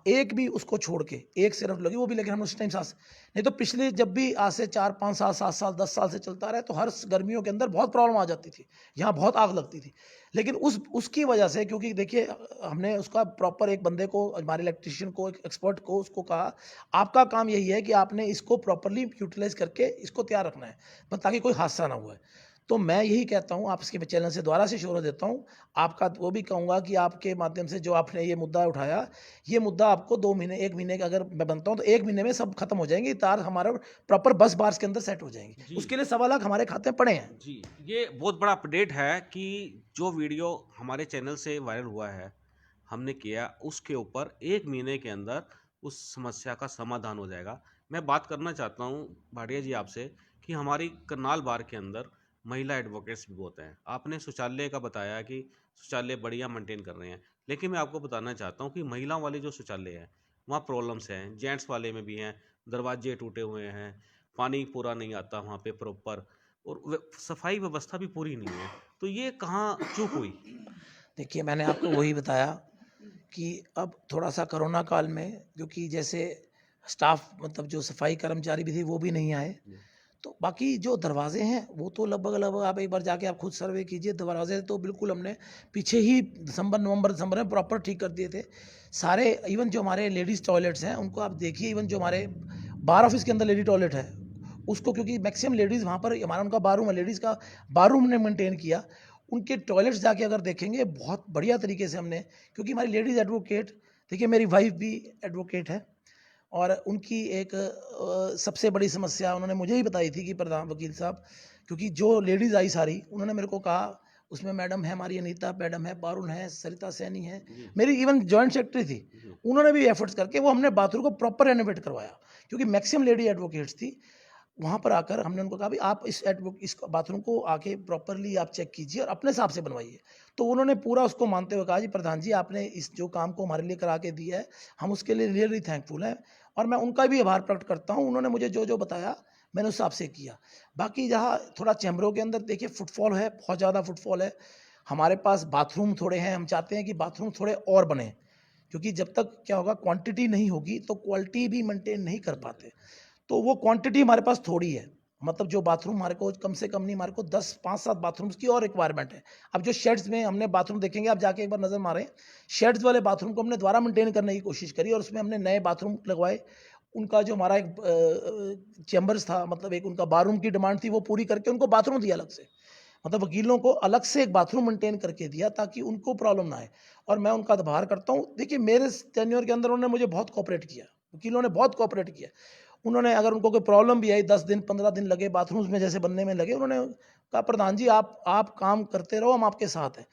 एक भी उसको छोड़ के एक सिर्फ लगी, वो भी लेकिन हम उस टाइम सांस, नहीं तो पिछले जब भी आज से 4-5 साल, 7 साल, 10 साल से चलता रहा, तो हर गर्मियों के अंदर बहुत प्रॉब्लम आ जाती थी, यहाँ बहुत आग लगती थी। लेकिन उसकी वजह से, क्योंकि देखिए हमने उसका प्रॉपर एक बंदे को, हमारे इलेक्ट्रिशियन को, एक एक्सपर्ट को, उसको कहा, आपका काम यही है कि आपने इसको प्रॉपरली यूटिलाइज करके इसको तैयार रखना है, ताकि कोई हादसा ना हुआ। तो मैं यही कहता हूँ, आप इसके चैनल से दोबारा से शुरू देता हूँ, आपका वो भी कहूँगा कि आपके माध्यम से जो आपने ये मुद्दा उठाया, ये मुद्दा आपको 2 महीने, 1 महीने का अगर मैं बनता हूँ, तो 1 महीने में सब खत्म हो जाएँगी, तार हमारा प्रॉपर बस बार्स के अंदर सेट हो जाएँगी। जी, उसके लिए 1.25 लाख हमारे खाते में पड़े हैं। जी, ये बहुत बड़ा अपडेट है कि जो वीडियो हमारे चैनल से वायरल हुआ है, हमने किया, उसके ऊपर 1 महीने के अंदर उस समस्या का समाधान हो जाएगा। मैं बात करना चाहता हूँ भाटिया जी आपसे कि हमारी करनाल बार के अंदर महिला एडवोकेट्स भी बहुत हैं। आपने शौचालय का बताया कि शौचालय बढ़िया मेंटेन कर रहे हैं, लेकिन मैं आपको बताना चाहता हूँ कि महिला वाले जो शौचालय हैं, वहाँ प्रॉब्लम्स हैं, जेंट्स वाले में भी हैं, दरवाजे टूटे हुए हैं, पानी पूरा नहीं आता वहाँ पे प्रॉपर, और सफाई व्यवस्था भी पूरी नहीं है। तो ये कहाँ चूक हुई? देखिए, मैंने आपको वही बताया कि अब थोड़ा-सा कोरोना काल में, क्योंकि जैसे स्टाफ, मतलब जो सफाई कर्मचारी भी थे, वो भी नहीं आए। जी, तो बाकी जो दरवाजे हैं, वो तो लगभग आप एक बार जाके आप खुद सर्वे कीजिए, दरवाजे तो बिल्कुल हमने पीछे ही दिसंबर में प्रॉपर ठीक कर दिए थे सारे। इवन जो हमारे लेडीज़ टॉयलेट्स हैं, उनको आप देखिए, इवन जो हमारे बार ऑफिस के अंदर लेडी टॉयलेट है, उसको, क्योंकि मैक्सिमम लेडीज़ वहाँ पर, हमारा उनका बारूम है, लेडीज़ का बारूम ने मेंटेन किया। उनके टॉयलेट्स जाके अगर देखेंगे, बहुत बढ़िया तरीके से हमने, क्योंकि हमारी लेडीज़ एडवोकेट, देखिए मेरी वाइफ भी एडवोकेट है, और उनकी एक सबसे बड़ी समस्या उन्होंने मुझे ही बताई थी कि प्रधान वकील साहब, क्योंकि जो लेडीज़ आई सारी, उन्होंने मेरे को कहा, उसमें मैडम है, हमारी अनीता मैडम है, पारुल है, सरिता सैनी है, जी, मेरी इवन जॉइंट सेक्रेटरी थी, जी, उन्होंने भी एफर्ट्स करके वो हमने बाथरूम को प्रॉपर रेनोवेट करवाया, क्योंकि मैक्सिमम लेडी एडवोकेट्स थी। वहाँ पर आकर हमने उनको कहा, भाई आप इस बाथरूम को आके प्रॉपरली आप चेक कीजिए और अपने हिसाब से बनवाइए। तो उन्होंने पूरा उसको मानते हुए कहा, जी प्रधान जी, आपने इस जो काम को हमारे लिए करा के दिया है, हम उसके लिए रियली थैंकफुल हैं, और मैं उनका भी आभार प्रकट करता हूँ। उन्होंने मुझे जो बताया, मैंने उस हिसाब से किया। बाकी जहाँ थोड़ा चैम्बरों के अंदर देखिए फुटफॉल है, बहुत ज़्यादा फुटफॉल है। हमारे पास बाथरूम थोड़े हैं, हम चाहते हैं कि बाथरूम थोड़े और बने, क्योंकि जब तक क्या होगा क्वांटिटी नहीं होगी तो क्वालिटी भी मेंटेन नहीं कर पाते। तो वो क्वांटिटी हमारे पास थोड़ी है, मतलब जो बाथरूम हमारे को कम से कम नहीं, हमारे को 10 5-7 बाथरूम्स की और रिक्वायरमेंट है। अब जो शेड्स में हमने बाथरूम देखेंगे, आप जाके एक बार नज़र मारें, शेड्स वाले बाथरूम को हमने दोबारा मेंटेन करने की कोशिश करी और उसमें हमने नए बाथरूम लगवाए। उनका जो हमारा एक चैम्बर्स था, मतलब एक उनका बाथरूम की डिमांड थी, वो पूरी करके उनको बाथरूम दिया अलग से। मतलब वकीलों को अलग से एक बाथरूम मेंटेन करके दिया ताकि उनको प्रॉब्लम ना आए, और मैं उनका आभार करता हूँ। देखिए मेरे टेन्योर के अंदर उन्होंने मुझे बहुत कोऑपरेट किया, वकीलों ने बहुत कोऑपरेट किया। उन्होंने, अगर उनको कोई प्रॉब्लम भी आई, 10 दिन 15 दिन लगे बाथरूम्स में जैसे बनने में लगे, उन्होंने कहा प्रधान जी आप काम करते रहो, हम आपके साथ हैं।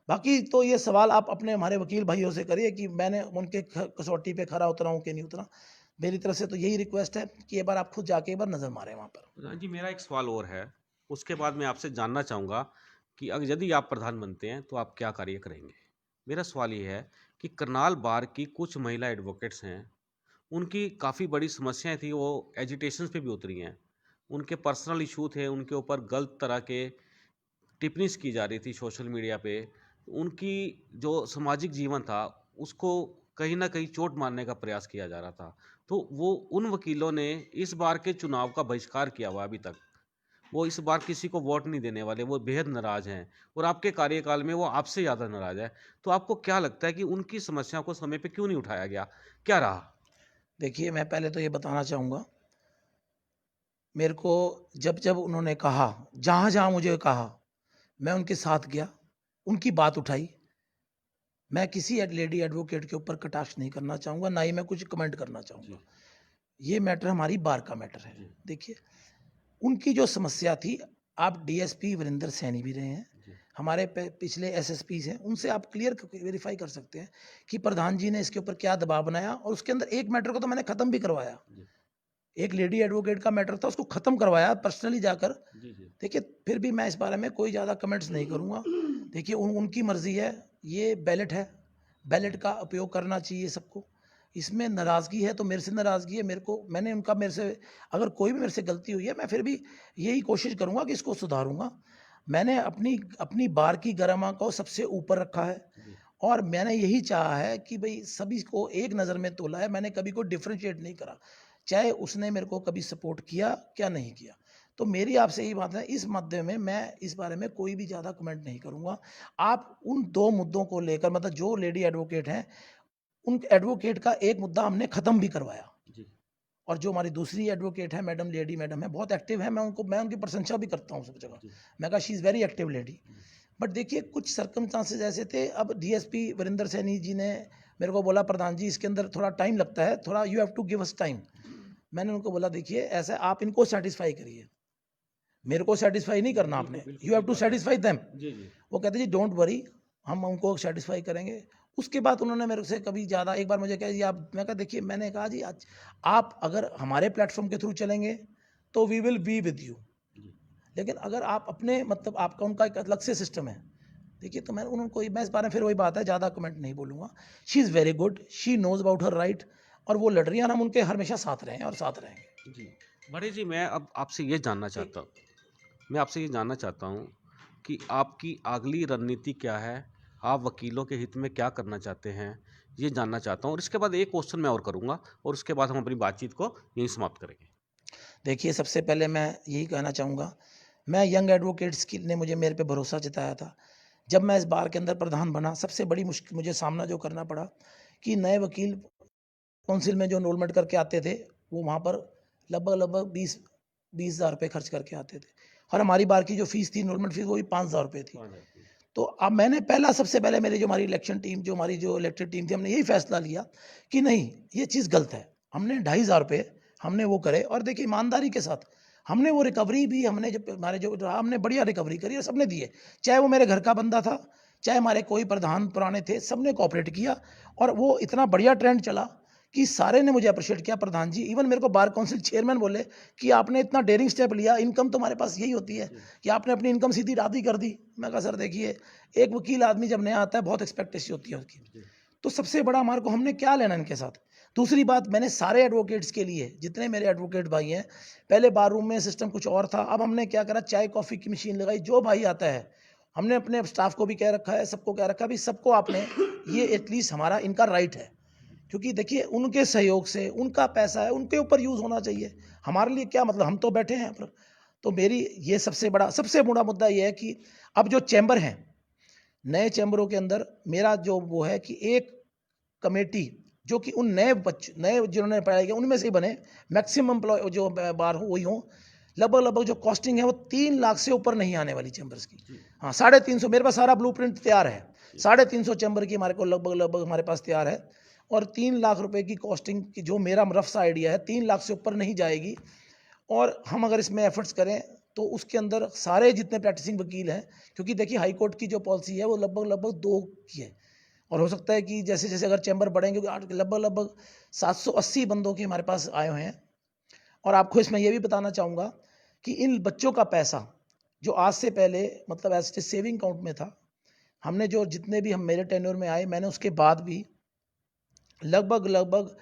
बाकी तो ये सवाल आप अपने हमारे वकील भाइयों से करिए कि मैंने उनके कसौटी पे खरा उतरा हूँ कि नहीं उतरा। मेरी तरफ से तो यही रिक्वेस्ट है कि एक बार आप खुद जाके एक बार नज़र मारें वहाँ पर। प्रधान जी, मेरा एक सवाल और है, उसके बाद मैं आपसे जानना चाहूँगा कि अगर यदि आप प्रधान बनते हैं तो आप क्या कार्य करेंगे। मेरा सवाल ये है कि करनाल बार की कुछ महिला एडवोकेट्स हैं, उनकी काफ़ी बड़ी समस्याएं थी, वो एजिटेशंस पे भी उतरी हैं। उनके पर्सनल इशू थे, उनके ऊपर गलत तरह के टिप्पणीज की जा रही थी सोशल मीडिया पे। उनकी जो सामाजिक जीवन था, उसको कहीं न कहीं चोट मारने का प्रयास किया जा रहा था। तो वो उन वकीलों ने इस बार के चुनाव का बहिष्कार किया हुआ है अभी तक। वो इस बार किसी को वोट नहीं देने वाले, वो बेहद नाराज़ हैं और आपके कार्यकाल में वो आपसे ज़्यादा नाराज़ है। तो आपको क्या लगता है कि उनकी समस्याओं को समय पे क्यों नहीं उठाया गया? क्या रहा? देखिए मैं पहले तो ये बताना चाहूँगा, मेरे को जब उन्होंने कहा, जहाँ-जहाँ मुझे कहा, मैं उनके साथ गया, उनकी बात उठाई। मैं किसी लेडी एडवोकेट के ऊपर कटाक्ष नहीं करना चाहूँगा, ना ही मैं कुछ कमेंट करना चाहूँगा। जी, ये मैटर हमारी बार का मैटर है। जी, देखिए, उनकी जो समस्या थी, आप डीएसपी वीरेंद्र सैनी भी रहे हैं, जी, हमारे पिछले एसएसपीज़ हैं, उनसे आप क्लियर वेरीफ़ाई कर सकते हैं कि प्रधान जी ने इसके ऊपर क्या दबाव बनाया, और उसके अंदर एक मैटर को तो मैंने ख़त्म भी करवाया। जी, एक लेडी एडवोकेट का मैटर था, उसको ख़त्म करवाया पर्सनली जाकर। जी, जी, देखिए, फिर भी मैं इस बारे में कोई ज़्यादा कमेंट्स नहीं करूँगा। देखिए, उनकी मर्ज़ी है, ये बैलेट है, बैलेट का उपयोग करना चाहिए सबको। इसमें नाराज़गी है तो मेरे से नाराज़गी है, मेरे से अगर कोई भी मेरे से गलती हुई है, मैं फिर भी यही कोशिश करूँगा कि इसको सुधारूँगा। मैंने अपनी अपनी बार की गरिमा को सबसे ऊपर रखा है, जी, और मैंने यही चाहा है कि भई सभी को एक नज़र में तोला है, मैंने कभी कोई डिफरेंशिएट नहीं करा। चाहे उसने मेरे को कभी सपोर्ट किया, क्या नहीं किया। तो मेरी आपसे यही बात है, इस मद्दे में मैं इस बारे में कोई भी ज़्यादा कमेंट नहीं करूँगा। आप उन 2 मुद्दों को लेकर, मतलब जो लेडी एडवोकेट हैं, उन एडवोकेट का एक मुद्दा हमने ख़त्म भी करवाया, जी, और जो हमारी दूसरी एडवोकेट है मैडम, लेडी मैडम है, बहुत एक्टिव है, मैं उनकी प्रशंसा भी करता हूँ सब जगह। जी, मैं कहा she is very active lady. जी, बट देखिए कुछ सर्कमस्टांसेस ऐसे थे, अब डीएसपी वीरेंद्र सैनी जी ने मेरे को बोला प्रधान जी इसके अंदर थोड़ा टाइम लगता है, थोड़ा you have to give us time. मैंने उनको बोला देखिए ऐसा है, आप इनको सेटिस्फाई करिए, मेरे को सेटिस्फाई नहीं करना बिल्कुल, आपने, बिल्कुल यू हैव ठीक टू बात है। Satisfy them. जी, जी, वो कहते जी डोंट वरी, हम उनको सेटिस्फाई करेंगे। उसके बाद उन्होंने मेरे से कभी ज़्यादा, एक बार मुझे कहा जी आप, मैं कहा देखिए, मैंने कहा जी आज आप अगर हमारे प्लेटफॉर्म के थ्रू चलेंगे तो we will be with you, जी, लेकिन अगर आप अपने, मतलब आपका उनका एक अलग से सिस्टम है। देखिए, तो मैं इस बारे में फिर वही बात है, ज़्यादा कमेंट नहीं बोलूँगा। She is very good, she knows about her right, और वो लड़ रही हैं और हम उनके हमेशा साथ रहे हैं और साथ रहेंगे। जी। बड़े जी, मैं अब आपसे ये जानना चाहता हूँ, मैं आपसे ये जानना चाहता हूँ कि आपकी अगली रणनीति क्या है? आप वकीलों के हित में क्या करना चाहते हैं? ये जानना चाहता हूँ और इसके बाद एक क्वेश्चन मैं और करूँगा और उसके बाद हम अपनी बातचीत को यहीं समाप्त करेंगे। देखिए, सबसे पहले मैं यही कहना चाहूँगा, मैं यंग एडवोकेट्स की ने मुझे मेरे पे भरोसा जताया था। जब मैं इस बार के अंदर प्रधान बना, सबसे बड़ी मुश्किल मुझे सामना जो करना पड़ा कि नए वकील काउंसिल में जो एनरोलमेंट करके आते थे, वो वहाँ पर लगभग 20,000 रुपए खर्च करके आते थे, और हमारी बार की जो फ़ीस थी, एनरोलमेंट फ़ीस, वो भी 5,000 रुपए थी। 5,000 रुपये। तो अब मैंने पहला, सबसे पहले मेरी जो हमारी इलेक्शन टीम, जो हमारी जो इलेक्टेड टीम थी, हमने यही फैसला लिया कि नहीं, ये चीज़ गलत है। हमने 2,500 रुपए हमने वो करे, और देखिए ईमानदारी के साथ हमने वो रिकवरी भी, हमने जब हमारे जो रहा, हमने बढ़िया रिकवरी करी और सबने दिए। चाहे वो मेरे घर का बंदा था, चाहे हमारे कोई प्रधान पुराने थे, सबने कोऑपरेट किया, और वो इतना बढ़िया ट्रेंड चला कि सारे ने मुझे अप्रिशिएट किया। प्रधान जी, इवन मेरे को बार काउंसिल चेयरमैन बोले कि आपने इतना डेयरिंग स्टेप लिया, इनकम तो हमारे पास यही होती है जी, कि आपने अपनी इनकम सीधी आधी कर दी। मैं कहा सर देखिए, एक वकील आदमी जब नया आता है, बहुत एक्सपेक्टेशन होती है उसकी। जी, तो सबसे बड़ा हमारे को, हमने क्या लेना इनके साथ? दूसरी बात, मैंने सारे एडवोकेट्स के लिए, जितने मेरे एडवोकेट भाई हैं, पहले बार रूम में सिस्टम कुछ और था, अब हमने क्या करा, चाय कॉफ़ी की मशीन लगाई। जो भाई आता है, हमने अपने स्टाफ को भी कह रखा है, सबको कह रखा है, भाई सबको आपने, ये एटलीस्ट हमारा इनका राइट है, क्योंकि देखिए उनके सहयोग से, उनका पैसा है, उनके ऊपर यूज़ होना चाहिए। हमारे लिए क्या मतलब, हम तो बैठे हैं पर। तो मेरी ये सबसे बड़ा मुद्दा ये है कि अब जो चैम्बर हैं, नए चैम्बरों के अंदर मेरा जो वो है कि एक कमेटी जो कि उन नए जिन्होंने पढ़ाई किया उनमें से ही बने, मैक्सिमम एम्प्लॉय जो बार हो वही हो, लगभग जो कॉस्टिंग है वो 3 लाख से ऊपर नहीं आने वाली चैम्बर्स की। हाँ, 350, मेरे पास सारा ब्लूप्रिंट तैयार है, 350 चैम्बर की हमारे को लगभग हमारे पास तैयार है, और 3 लाख रुपए की कॉस्टिंग की जो मेरा रफ सा आइडिया है, 3 लाख से ऊपर नहीं जाएगी। और हम अगर इसमें एफर्ट्स करें तो उसके अंदर सारे जितने प्रैक्टिसिंग वकील हैं, क्योंकि देखिए हाई कोर्ट की जो पॉलिसी है वो लगभग 2 की है, और हो सकता है कि जैसे जैसे अगर चैम्बर बढ़ेंगे, क्योंकि लगभग 780 बंदों के हमारे पास आए हुए हैं। और आपको इसमें यह भी बताना चाहूँगा कि इन बच्चों का पैसा जो आज से पहले मतलब ऐसे सेविंग अकाउंट में था, हमने जो जितने भी हम मेरे टेन्योर में आए, मैंने उसके बाद भी लगभग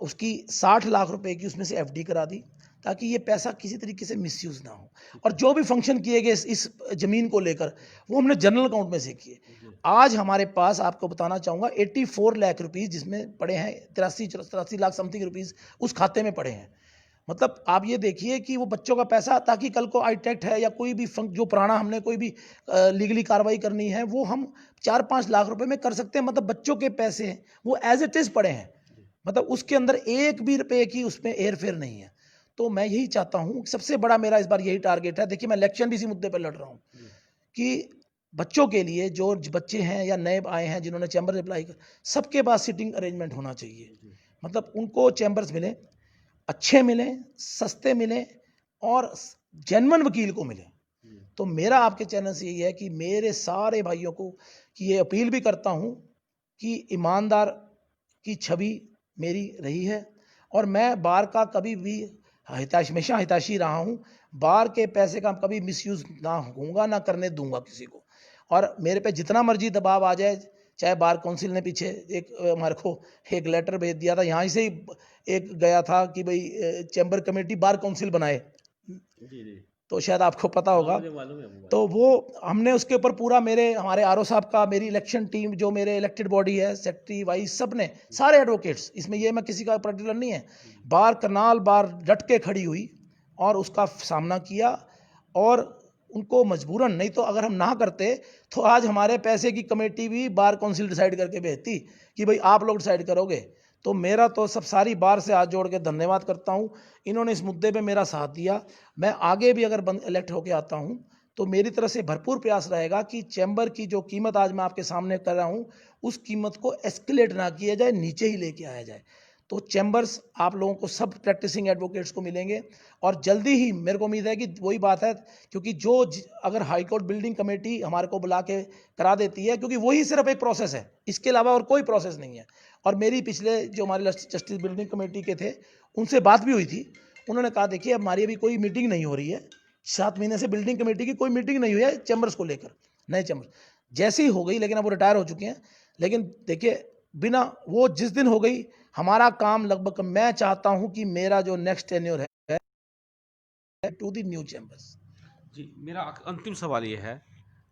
उसकी 60 लाख रुपए की उसमें से एफडी करा दी, ताकि ये पैसा किसी तरीके से मिसयूज ना हो। और जो भी फंक्शन किए गए इस जमीन को लेकर, वो हमने जनरल अकाउंट में से किए। आज हमारे पास, आपको बताना चाहूँगा, 84 लाख रुपीज़ जिसमें पड़े हैं, 83 लाख समथिंग रुपीज़ उस खाते में पड़े हैं। मतलब आप ये देखिए कि वो बच्चों का पैसा, ताकि कल को आईटेक्ट है या कोई भी जो पुराना हमने कोई भी लीगली कार्रवाई करनी है, वो हम 4-5 लाख रुपए में कर सकते हैं। मतलब बच्चों के पैसे हैं, वो एज इट इज पड़े हैं, मतलब उसके अंदर एक भी रुपए की उसमें हेर फेर नहीं है। तो मैं यही चाहता हूँ, सबसे बड़ा मेरा इस बार यही टारगेट है। देखिए मैं इलेक्शन भी इसी मुद्दे पर लड़ रहा हूँ कि बच्चों के लिए, जो बच्चे हैं या नए आए हैं जिन्होंने चैम्बर अप्लाई कर, सबके पास सिटिंग अरेंजमेंट होना चाहिए। मतलब उनको चैम्बर्स मिले, अच्छे मिले, सस्ते मिले, और जेन्युइन वकील को मिले। तो मेरा आपके चैनल से यही है कि मेरे सारे भाइयों को कि ये अपील भी करता हूँ कि ईमानदार की छवि मेरी रही है, और मैं बार का कभी भी हमेशा हितैषी रहा हूँ। बार के पैसे का कभी मिसयूज ना होऊंगा, ना करने दूंगा किसी को। और मेरे पे जितना मर्जी दबाव आ जाए, चाहे बार काउंसिल ने पीछे एक हमारे को एक लेटर भेज दिया था, यहाँ से ही एक गया था कि भाई चैम्बर कमेटी बार काउंसिल बनाए, तो शायद आपको पता होगा। तो वो हमने उसके ऊपर पूरा, हमारे आरओ साहब का, मेरी इलेक्शन टीम, जो मेरे इलेक्टेड बॉडी है, सेक्रेटरी वाइस, सब ने, सारे एडवोकेट्स, इसमें ये मैं किसी का पर्टिकुलर नहीं है, बार करनाल बार डट के खड़ी हुई और उसका सामना किया। और उनको मजबूरन, नहीं तो अगर हम ना करते तो आज हमारे पैसे की कमेटी भी बार काउंसिल डिसाइड करके भेजती कि भाई आप लोग डिसाइड करोगे। तो मेरा तो सारी बार से हाथ जोड़ के धन्यवाद करता हूँ, इन्होंने इस मुद्दे पे मेरा साथ दिया। मैं आगे भी अगर इलेक्ट होके आता हूँ तो मेरी तरफ से भरपूर प्रयास रहेगा कि चैम्बर की जो कीमत आज मैं आपके सामने कर रहा हूँ, उस कीमत को एस्केलेट ना किया जाए, नीचे ही लेके आया जाए। तो चैम्बर्स आप लोगों को, सब प्रैक्टिसिंग एडवोकेट्स को मिलेंगे, और जल्दी ही मेरे को उम्मीद है कि वही बात है, क्योंकि अगर हाई कोर्ट बिल्डिंग कमेटी हमारे को बुला के करा देती है, क्योंकि वही सिर्फ एक प्रोसेस है, इसके अलावा और कोई प्रोसेस नहीं है। और मेरी पिछले जो हमारे जस्टिस बिल्डिंग कमेटी के थे, उनसे बात भी हुई थी, उन्होंने कहा देखिए हमारी अभी कोई मीटिंग नहीं हो रही है, 7 महीने से बिल्डिंग कमेटी की कोई मीटिंग नहीं हुई है चैम्बर्स को लेकर, नए चैम्बर जैसी हो गई, लेकिन अब वो रिटायर हो चुके हैं। लेकिन देखिए बिना, वो जिस दिन हो गई, हमारा काम लगभग, मैं चाहता हूं कि मेरा जो नेक्स्ट टेन्योर है टू द न्यू चैम्बर्स। जी, मेरा अंतिम सवाल ये है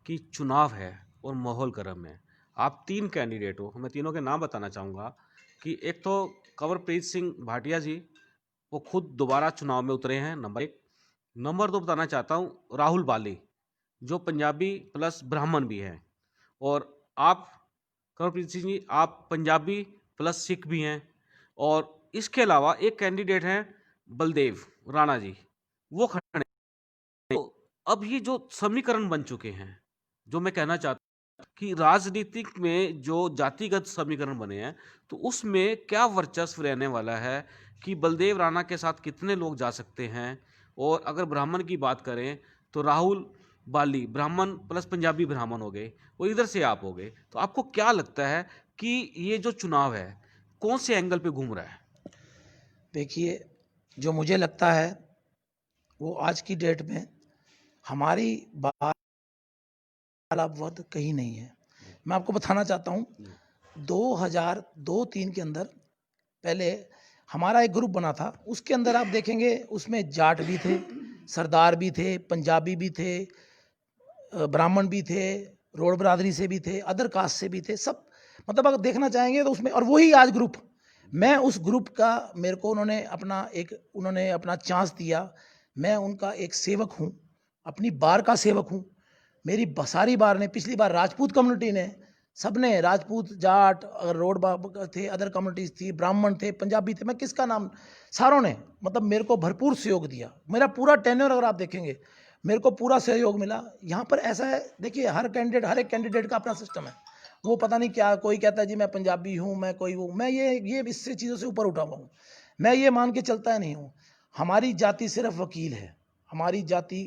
कि चुनाव है और माहौल गर्म है, आप 3 कैंडिडेट हो, मैं तीनों के नाम बताना चाहूँगा कि एक तो कंवरप्रीत सिंह भाटिया जी, वो खुद दोबारा चुनाव में उतरे हैं, नंबर 1। नंबर 2 बताना चाहता हूँ राहुल बाली, जो पंजाबी प्लस ब्राह्मण भी हैं, और आप कंवरप्रीत सिंह जी, आप पंजाबी प्लस सिख भी हैं। और इसके अलावा एक कैंडिडेट हैं बलदेव राणा जी, वो खड़े हैं। तो अब ये जो समीकरण बन चुके हैं, जो मैं कहना चाहता हूँ कि राजनीतिक में जो जातिगत समीकरण बने हैं, तो उसमें क्या वर्चस्व रहने वाला है कि बलदेव राणा के साथ कितने लोग जा सकते हैं। और अगर ब्राह्मण की बात करें तो राहुल बाली ब्राह्मण प्लस पंजाबी ब्राह्मण हो गए, और इधर से आप हो गए। तो आपको क्या लगता है कि ये जो चुनाव है कौन से एंगल पे घूम रहा है? देखिए, जो मुझे लगता है वो आज की डेट में हमारी बात वध कहीं नहीं है। मैं आपको बताना चाहता हूँ, 2002-3 के अंदर पहले हमारा एक ग्रुप बना था, उसके अंदर आप देखेंगे उसमें जाट भी थे, सरदार भी थे, पंजाबी भी थे, ब्राह्मण भी थे, रोड बरादरी से भी थे, अदर कास्ट से भी थे, सब मतलब अगर देखना चाहेंगे तो उसमें, और वही आज ग्रुप, मैं उस ग्रुप का, मेरे को उन्होंने अपना चांस दिया, मैं उनका एक सेवक हूँ, अपनी बार का सेवक हूँ। मेरी सारी बार ने, पिछली बार राजपूत कम्युनिटी ने, सबने, राजपूत, जाट, रोड थे, अदर कम्युनिटीज थी, ब्राह्मण थे, पंजाबी थे, मैं किसका नाम, सारों ने मतलब मेरे को भरपूर सहयोग दिया। मेरा पूरा टेन्योर अगर आप देखेंगे, मेरे को पूरा सहयोग मिला। यहाँ पर ऐसा है, देखिए हर एक कैंडिडेट का अपना सिस्टम है। वो पता नहीं क्या, कोई कहता है जी मैं पंजाबी हूँ, मैं कोई हूँ, मैं ये इससे चीज़ों से ऊपर उठा हुआ हूँ। मैं ये मान के चलता नहीं हूँ, हमारी जाति सिर्फ वकील है। हमारी जाति,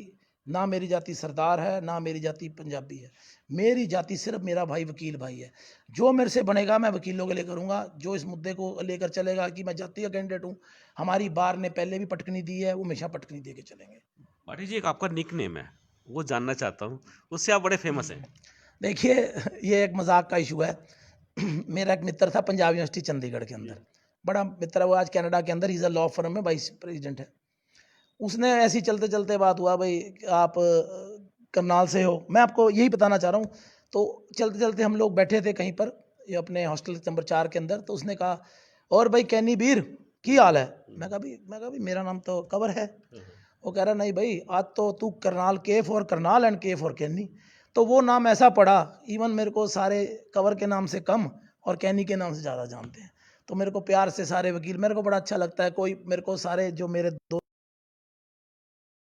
ना मेरी जाति सरदार है, ना मेरी जाति पंजाबी है। मेरी जाति सिर्फ मेरा भाई वकील भाई है। जो मेरे से बनेगा मैं वकीलों के लिए करूँगा। जो इस मुद्दे को लेकर चलेगा कि मैं जाति का कैंडिडेट हूँ, हमारी बार ने पहले भी पटकनी दी है, वो हमेशा पटकनी दे के चलेंगे। पाटिल जी, एक आपका निक नेम है, वो जानना चाहता हूँ, उससे आप बड़े फेमस हैं। देखिए, ये एक मजाक का इशू है। मेरा एक मित्र था पंजाब यूनिवर्सिटी चंडीगढ़ के अंदर, बड़ा मित्र है वो, आज कनाडा के अंदर इज अ लॉ फर्म में वाइस प्रेसिडेंट है। उसने ऐसी चलते चलते बात हुआ, भाई आप करनाल से हो, मैं आपको यही बताना चाह रहा हूँ। तो चलते चलते हम लोग बैठे थे कहीं पर, ये अपने हॉस्टल नंबर 4 के अंदर। तो उसने कहा, और भाई कैनी बीर की हाल है। मैं कहा भी मेरा नाम तो कवर है। वो कह रहा, नहीं भाई आज तो तू करनाल, के फॉर करनाल एंड के फॉर कैनी। तो वो नाम ऐसा पड़ा, इवन मेरे को सारे कवर के नाम से कम और कैनी के नाम से ज़्यादा जानते हैं। तो मेरे को प्यार से सारे वकील, मेरे को बड़ा अच्छा लगता है। कोई मेरे को, सारे जो मेरे दोस्त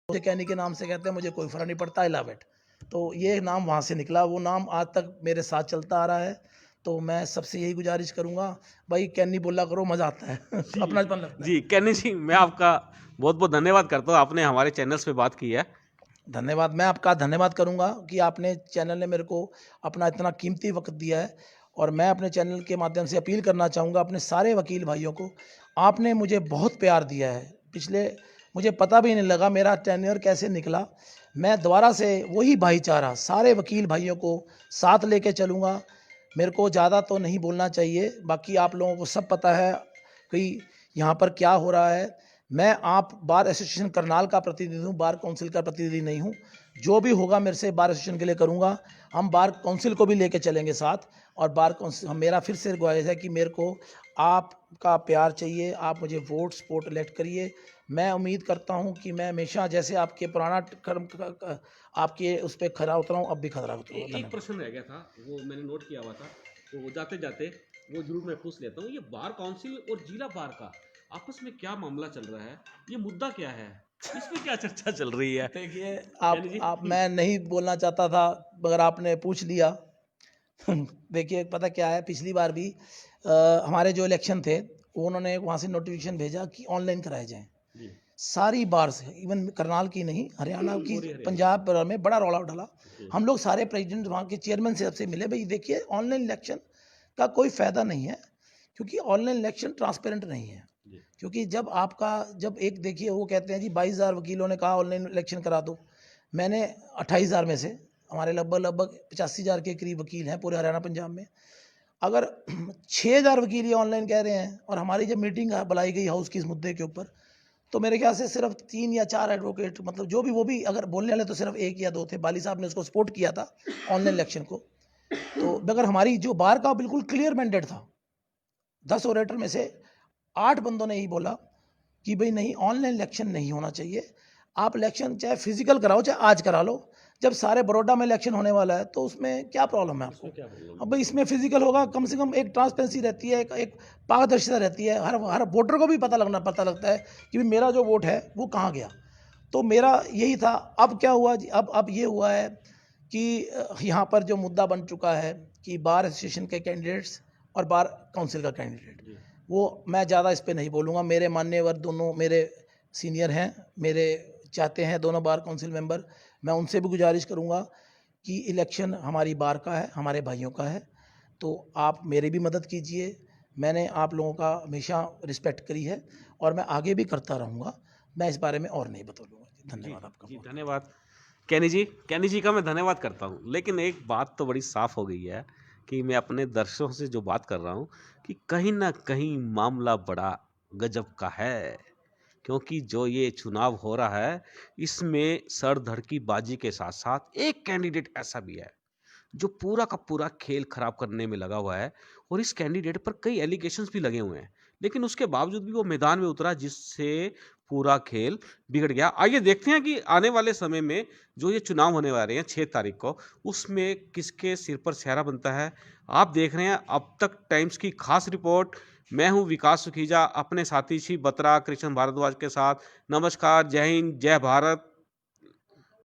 मुझे कैनी के नाम से कहते हैं, मुझे कोई फर्क नहीं पड़ता, आई लव इट। तो ये नाम वहाँ से निकला, वो नाम आज तक मेरे साथ चलता आ रहा है। तो मैं सबसे यही गुजारिश करूँगा, भाई कैनी बोला करो, मज़ा आता है। अपनापन लगता है। जी कैनी जी, मैं आपका बहुत बहुत धन्यवाद करता हूँ, आपने हमारे चैनल्स पे बात की है। धन्यवाद, मैं आपका धन्यवाद करूंगा कि आपने, चैनल ने मेरे को अपना इतना कीमती वक्त दिया है। और मैं अपने चैनल के माध्यम से अपील करना चाहूँगा अपने सारे वकील भाइयों को, आपने मुझे बहुत प्यार दिया है। पिछले, मुझे पता भी नहीं लगा मेरा टेन्योर कैसे निकला। मैं दोबारा से वही भाईचारा सारे वकील भाइयों को साथ लेके चलूँगा। मेरे को ज़्यादा तो नहीं बोलना चाहिए, बाकी आप लोगों को सब पता है कि यहाँ पर क्या हो रहा है। मैं आप बार एसोसिएशन करनाल का प्रतिनिधि हूँ, बार काउंसिल का प्रतिनिधि नहीं हूँ। जो भी होगा मेरे से बार एसोसिएशन के लिए करूँगा। हम बार काउंसिल को भी लेके चलेंगे साथ। और बार काउंसिल, मेरा फिर से गुजारिश है कि मेरे को आपका प्यार चाहिए, आप मुझे वोट सपोर्ट इलेक्ट करिए। मैं उम्मीद करता हूँ कि मैं हमेशा जैसे आपके पुराना कर्म आपके उस पर खरा उतरा हूँ, अब भी खरा उतरूँगा। एक धन्यवाद। प्रश्न रह गया था, वो मैंने नोट किया हुआ था, तो जाते जाते वो जरूर मैं पूछ लेता हूँ। ये बार काउंसिल और जिला बार का आपस में क्या मामला चल रहा है, ये मुद्दा क्या है, इसमें क्या चर्चा चल रही है? देखिए, यानी जी आप मैं नहीं बोलना चाहता था, मगर आपने पूछ लिया। देखिए पता क्या है, पिछली बार भी हमारे जो इलेक्शन थे, वो उन्होंने वहाँ से नोटिफिकेशन भेजा कि ऑनलाइन कराए जाएं। जी सारी बार से, इवन करनाल की नहीं, हरियाणा की, पूरी हरियाणा पंजाब में बड़ा रौला डाला। जी हम लोग सारे प्रेसिडेंट वहाँ के चेयरमैन से सबसे मिले, भाई देखिए ऑनलाइन इलेक्शन का कोई फ़ायदा नहीं है, क्योंकि ऑनलाइन इलेक्शन ट्रांसपेरेंट नहीं है। जी क्योंकि जब एक, देखिए वो कहते हैं जी 22,000 वकीलों ने कहा ऑनलाइन इलेक्शन करा दो। मैंने 28,000 में से, हमारे लगभग 85,000 के करीब वकील हैं पूरे हरियाणा पंजाब में। अगर 6,000 वकील ये ऑनलाइन कह रहे हैं, और हमारी जब मीटिंग बुलाई गई हाउस की इस मुद्दे के ऊपर, तो मेरे ख्याल से सिर्फ 3 या 4 एडवोकेट, मतलब जो भी, वो भी अगर बोलने वाले तो सिर्फ 1 या 2 थे। बाली साहब ने उसको सपोर्ट किया था ऑनलाइन इलेक्शन को। तो मगर हमारी जो बार का बिल्कुल क्लियर मैंडेट था, 10 ओरेटर में से 8 बंदों ने यही बोला कि भाई नहीं, ऑनलाइन इलेक्शन नहीं होना चाहिए। आप इलेक्शन चाहे फिजिकल कराओ, चाहे आज करा लो। जब सारे बड़ौदा में इलेक्शन होने वाला है, तो उसमें क्या प्रॉब्लम है आपको? इसमें क्या प्रॉब्लम अब भाई इसमें फिजिकल होगा, कम से कम एक ट्रांसपेरेंसी रहती है, एक पारदर्शिता रहती है। हर वोटर को भी पता लगता है कि भाई मेरा जो वोट है वो कहाँ गया। तो मेरा यही था। अब क्या हुआ जी, अब ये हुआ है कि यहाँ पर जो मुद्दा बन चुका है कि बार एसोसिएशन के कैंडिडेट्स और बार काउंसिल का कैंडिडेट, जी वो मैं ज़्यादा इस पे नहीं बोलूँगा। मेरे मान्यवर दोनों मेरे सीनियर हैं, मेरे चाहते हैं दोनों बार काउंसिल मेंबर। मैं उनसे भी गुजारिश करूँगा कि इलेक्शन हमारी बार का है, हमारे भाइयों का है, तो आप मेरी भी मदद कीजिए। मैंने आप लोगों का हमेशा रिस्पेक्ट करी है, और मैं आगे भी करता रहूँगा। मैं इस बारे में और नहीं बतूँगा। जी धन्यवाद आपका जी बहुत। धन्यवाद कैनी जी का मैं धन्यवाद करता हूँ। लेकिन एक बात तो बड़ी साफ हो गई है कि मैं अपने दर्शकों से जो बात कर रहा हूँ कि कहीं न कहीं मामला बड़ा गज़ब का है। क्योंकि जो ये चुनाव हो रहा है, इसमें सर-धड़ की बाजी के साथ-साथ एक कैंडिडेट ऐसा भी है जो पूरा का पूरा खेल खराब करने में लगा हुआ है और इस कैंडिडेट पर कई एलिगेशंस भी लगे हुए हैं। लेकिन उसके बावजूद भी वो मैदान में उतरा जिससे पूरा खेल बिगड़ गया। आइए देखते हैं कि आने वाले समय में जो ये चुनाव होने वाले हैं 6 तारीख को, उसमें किसके सिर पर सेहरा बनता है। आप देख रहे हैं अब तक टाइम्स की खास रिपोर्ट। मैं हूँ विकास सुखीजा अपने साथी श्री बत्रा कृष्ण भारद्वाज के साथ। नमस्कार, जय हिंद, जय भारत।